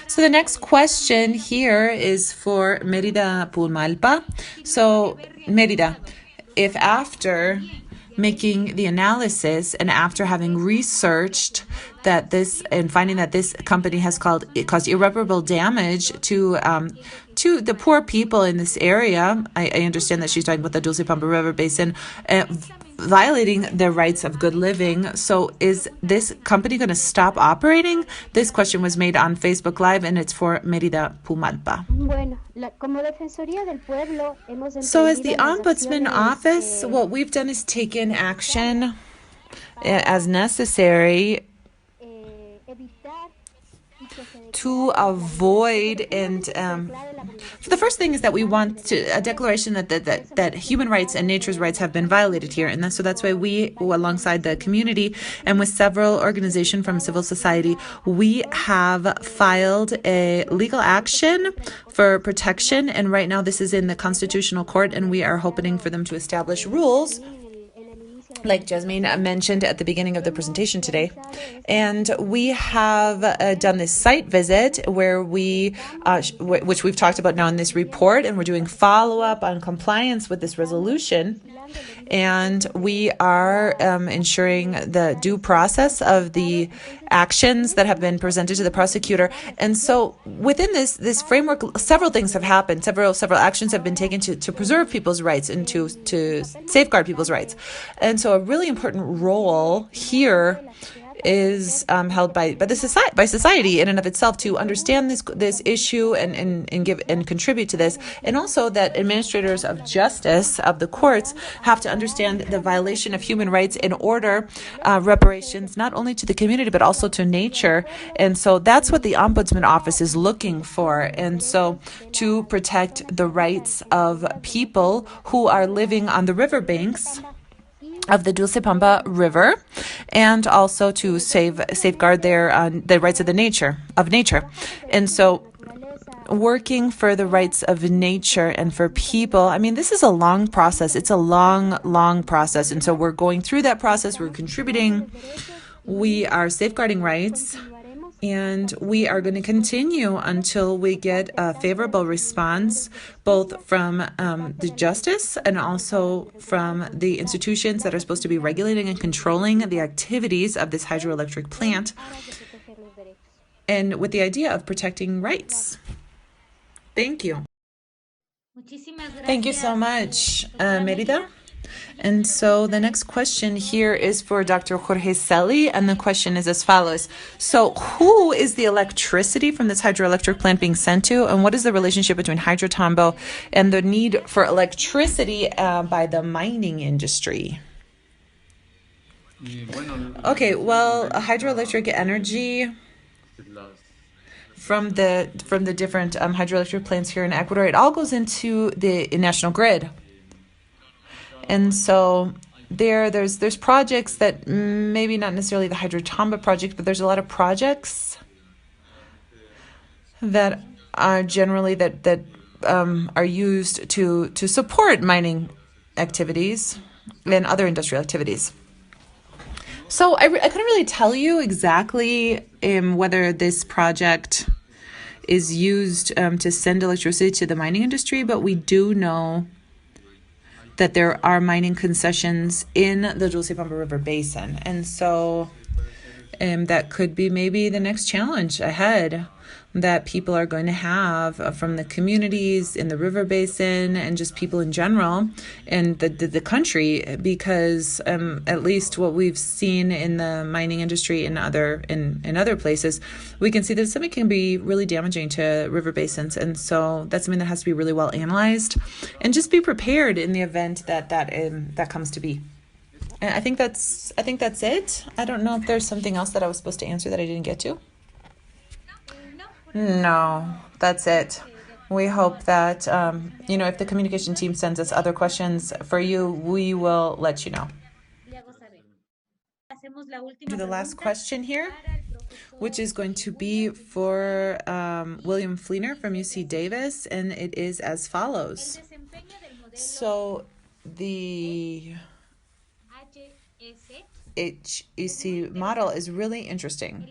So the next question here is for Mérida Pumalpa. So Mérida, if after making the analysis and after having researched that this and finding that this company has caused irreparable damage to the poor people in this area, I understand that she's talking about the Dulcepamba River Basin, violating their rights of good living. So is this company going to stop operating? This question was made on Facebook Live, and it's for Mérida Pumalpa. So as the Ombudsman Office, what we've done is taken action as necessary to avoid and the first thing is that we want a declaration that human rights and nature's rights have been violated here, and so that's why we, alongside the community and with several organizations from civil society, we have filed a legal action for protection, and right now this is in the Constitutional Court, and we are hoping for them to establish rules like Jasmine mentioned at the beginning of the presentation today. And we have done this site visit where we, which we've talked about now in this report, and we're doing follow-up on compliance with this resolution. And we are ensuring the due process of the actions that have been presented to the prosecutor. And so within this framework, several things have happened. Several actions have been taken to preserve people's rights and to safeguard people's rights. And so a really important role here is held by society in and of itself to understand this issue and give and contribute to this, and also that administrators of justice of the courts have to understand the violation of human rights in order reparations not only to the community but also to nature. And so that's what the Ombudsman Office is looking for, and so to protect the rights of people who are living on the riverbanks of the Dulcepamba River, and also to safeguard their rights of nature. And so working for the rights of nature and for people, I mean, this is a long process. It's a long process. And so we're going through that process. We're contributing. We are safeguarding rights. And we are going to continue until we get a favorable response, both from the justice and also from the institutions that are supposed to be regulating and controlling the activities of this hydroelectric plant, and with the idea of protecting rights. Thank you. Thank you so much, Mérida. And so the next question here is for Dr. Jorge Celi, and the question is as follows. So who is the electricity from this hydroelectric plant being sent to, and what is the relationship between Hydro Tambo and the need for electricity by the mining industry? Okay, well, hydroelectric energy from the different hydroelectric plants here in Ecuador, it all goes into the national grid. And so there's projects that maybe not necessarily the Hydro Tambo project, but there's a lot of projects that are generally that are used to support mining activities and other industrial activities. So I couldn't really tell you exactly whether this project is used to send electricity to the mining industry, but we do know that there are mining concessions in the Dulcepamba River Basin. And so that could be maybe the next challenge ahead. that people are going to have from the communities in the river basin and just people in general in the country, because at least what we've seen in the mining industry in other places, we can see that something can be really damaging to river basins. And so that's something that has to be really well analyzed and just be prepared in the event that comes to be. And I think that's it. I don't know if there's something else that I was supposed to answer that I didn't get to. No, that's it. We hope that, if the communication team sends us other questions for you, we will let you know. Do the last question here, which is going to be for William Fleenor from UC Davis, and it is as follows. So the HEC model is really interesting.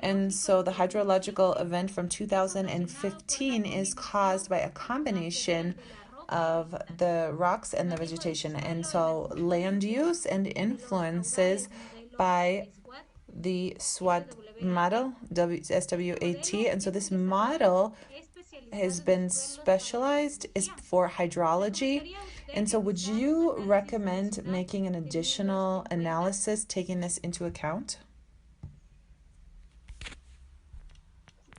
And so the hydrological event from 2015 is caused by a combination of the rocks and the vegetation. And so land use and influences by the SWAT model, SWAT. And so this model has been specialized is for hydrology. And so would you recommend making an additional analysis taking this into account?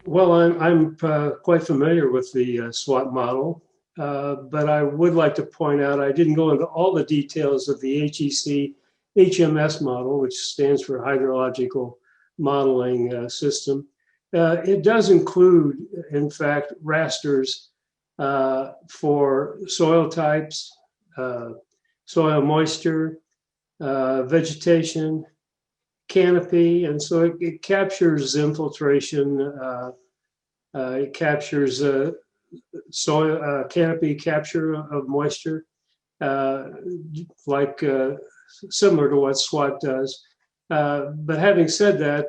Well, I'm quite familiar with the SWAT model, but I would like to point out I didn't go into all the details of the HEC HMS model, which stands for Hydrological Modeling System. It does include, in fact, rasters for soil types, soil moisture, vegetation, canopy, and so it captures infiltration, it captures soil canopy capture of moisture, like similar to what SWAT does. But having said that,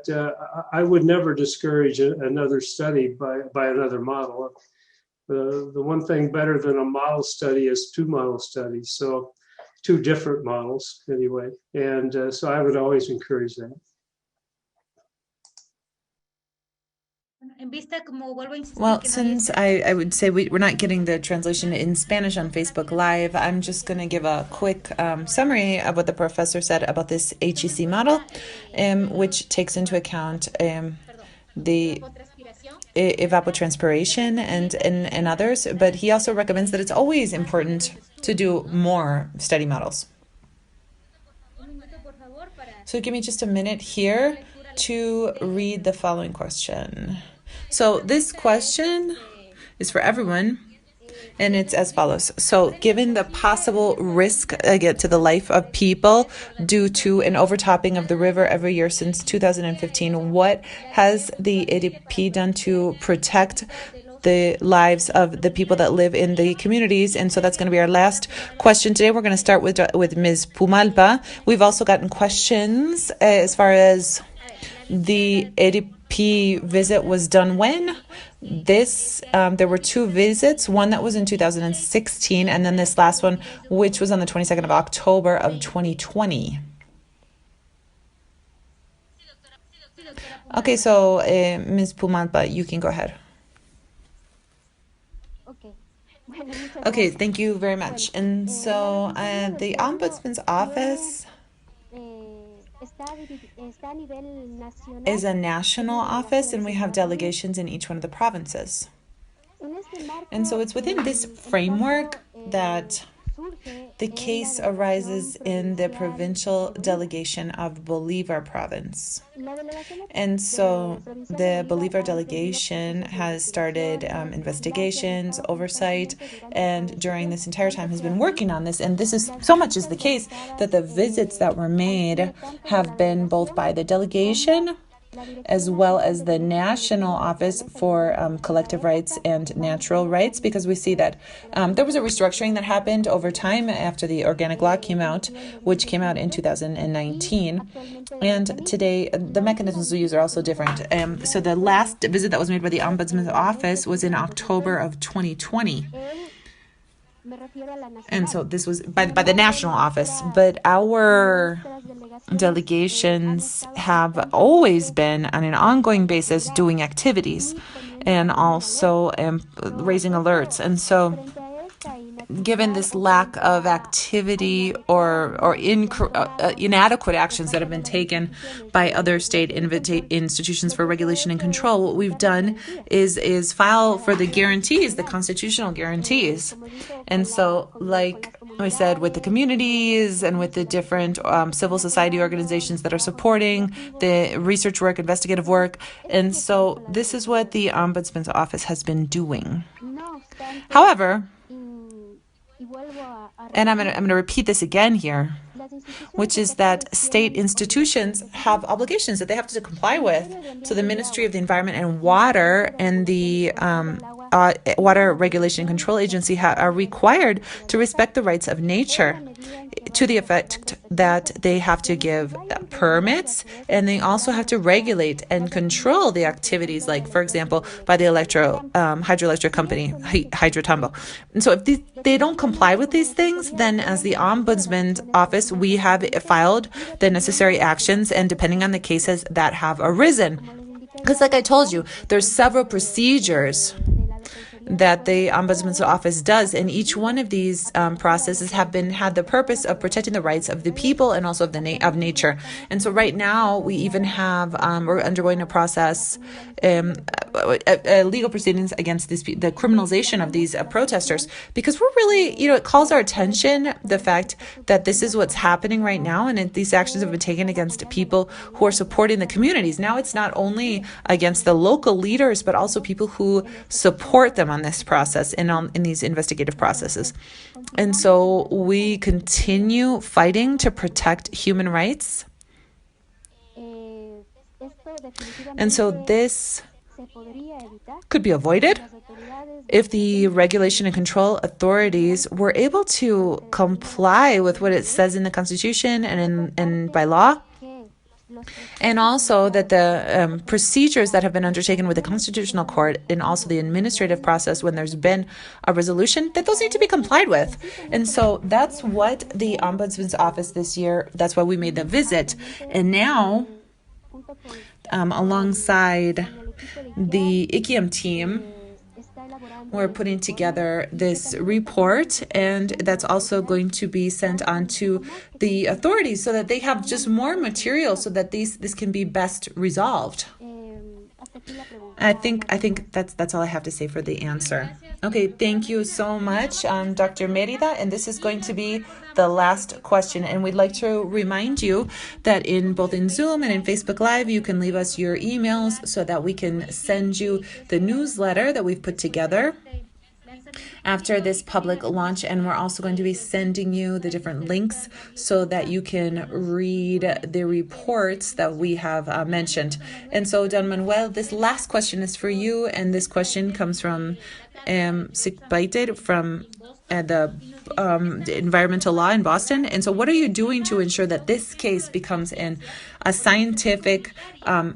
I would never discourage another study by another model. The one thing better than a model study is two model studies. So two different models anyway. And so I would always encourage that. Well, since I would say we're not getting the translation in Spanish on Facebook Live, I'm just going to give a quick summary of what the professor said about this HEC model, which takes into account the evapotranspiration and others, but he also recommends that it's always important to do more study models. So give me just a minute here to read the following question. So this question is for everyone, and it's as follows. So given the possible risk again to the life of people due to an overtopping of the river every year since 2015, what has the Etp done to protect the lives of the people that live in the communities? And so that's going to be our last question today. We're going to start with Ms. Pumalpa. We've also gotten questions as far as the Etp visit was done when. There were two visits, one that was in 2016, and then this last one, which was on the 22nd of October of 2020. Okay, so Ms. Pumalpa, you can go ahead. Okay, thank you very much. And so the Ombudsman's office is a national office, and we have delegations in each one of the provinces. And so it's within this framework that the case arises in the provincial delegation of Bolívar province. And so the Bolívar delegation has started investigations, oversight, and during this entire time has been working on this. And this is so much is the case that the visits that were made have been both by the delegation as well as the National Office for Collective Rights and Natural Rights, because we see that there was a restructuring that happened over time after the organic law came out, which came out in 2019. And today, the mechanisms we use are also different. So the last visit that was made by the Ombudsman's office was in October of 2020. And so this was by the national office, but our delegations have always been on an ongoing basis doing activities and also raising alerts. And so given this lack of activity or inadequate actions that have been taken by other state institutions for regulation and control, what we've done is file for the guarantees, the constitutional guarantees. And so, like I said, with the communities and with the different civil society organizations that are supporting the research work, investigative work. And so this is what the Ombudsman's office has been doing. However, and I'm going to repeat this again here, which is that state institutions have obligations that they have to comply with. So the Ministry of the Environment and Water and the Water Regulation and Control Agency are required to respect the rights of nature, to the effect that they have to give permits, and they also have to regulate and control the activities, like, for example, by the hydroelectric company, Hydro Tambo. And so if they don't comply with these things, then as the Ombudsman's office, we have filed the necessary actions, and depending on the cases that have arisen. Because like I told you, there's several procedures that the Ombudsman's office does, and each one of these processes had the purpose of protecting the rights of the people and also of nature. And so right now we even have we're undergoing a process, legal proceedings against the criminalization of these protesters, because we're really, it calls our attention the fact that this is what's happening right now, and these actions have been taken against people who are supporting the communities. Now it's not only against the local leaders, but also people who support them on this process and in these investigative processes. And so we continue fighting to protect human rights. And so this could be avoided if the regulation and control authorities were able to comply with what it says in the Constitution and by law. And also that the procedures that have been undertaken with the Constitutional Court and also the administrative process when there's been a resolution, that those need to be complied with. And so that's what the Ombudsman's office this year, that's why we made the visit. And now, alongside the Ikiam team, we're putting together this report, and that's also going to be sent on to the authorities so that they have just more material so that this can be best resolved. I think that's all I have to say for the answer. Okay, thank you so much, Dr. Merida, and this is going to be the last question. And we'd like to remind you that both in Zoom and in Facebook Live, you can leave us your emails so that we can send you the newsletter that we've put together after this public launch, and we're also going to be sending you the different links so that you can read the reports that we have mentioned. And so, Don Manuel, this last question is for you, and this question comes from Sikbaited from the environmental law in Boston. And so what are you doing to ensure that this case becomes a scientific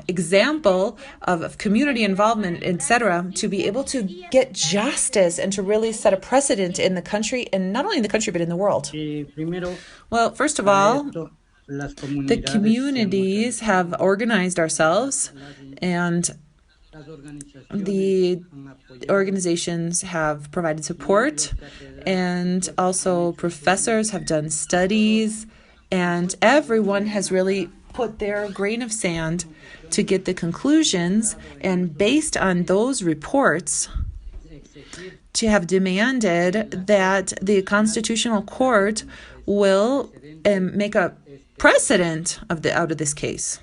example of community involvement, etc., to be able to get justice and to really set a precedent in the country, and not only in the country, but in the world? Well, first of all, the communities have organized ourselves, and the organizations have provided support, and also professors have done studies, and everyone has really put their grain of sand to get the conclusions, and based on those reports, to have demanded that the Constitutional Court will make a precedent out of this case.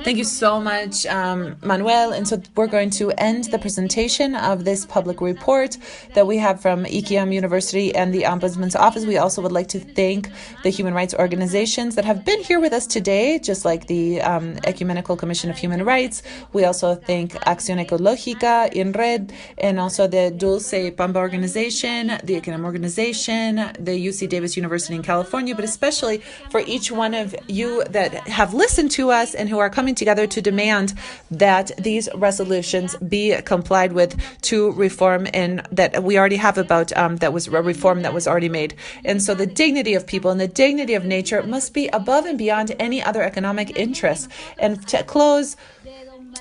Thank you so much, Manuel. And so we're going to end the presentation of this public report that we have from Ikiam University and the Ombudsman's Office. We also would like to thank the human rights organizations that have been here with us today, just like the Ecumenical Commission of Human Rights. We also thank Acción, Ecologica, Inredh, and also the Dulcepamba organization, the Ikiam organization, the UC Davis University in California, but especially for each one of you that have listened to to us and who are coming together to demand that these resolutions be complied with to reform, and that we already have about that was a reform that was already made. And so the dignity of people and the dignity of nature must be above and beyond any other economic interest. And to close,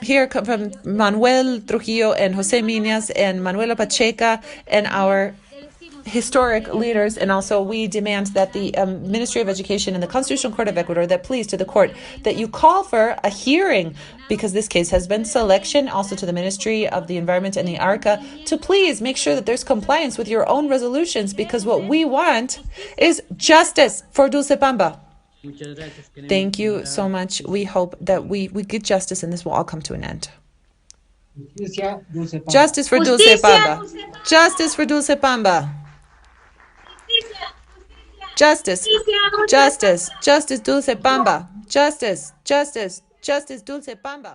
here come from Manuel Trujillo and Jose Minas and Manuela Pacheca and our historic leaders, and also we demand that the Ministry of Education and the Constitutional Court of Ecuador, that please to the court that you call for a hearing, because this case has been selection, also to the Ministry of the Environment and the ARCA, to please make sure that there's compliance with your own resolutions, because what we want is justice for Dulcepamba. Thank you so much. We hope that we get justice and this will all come to an end. Justice for Dulcepamba. Justice for Dulcepamba. Justice. Justice. Justice Dulcepamba. Justice. Justice. Justice Dulcepamba.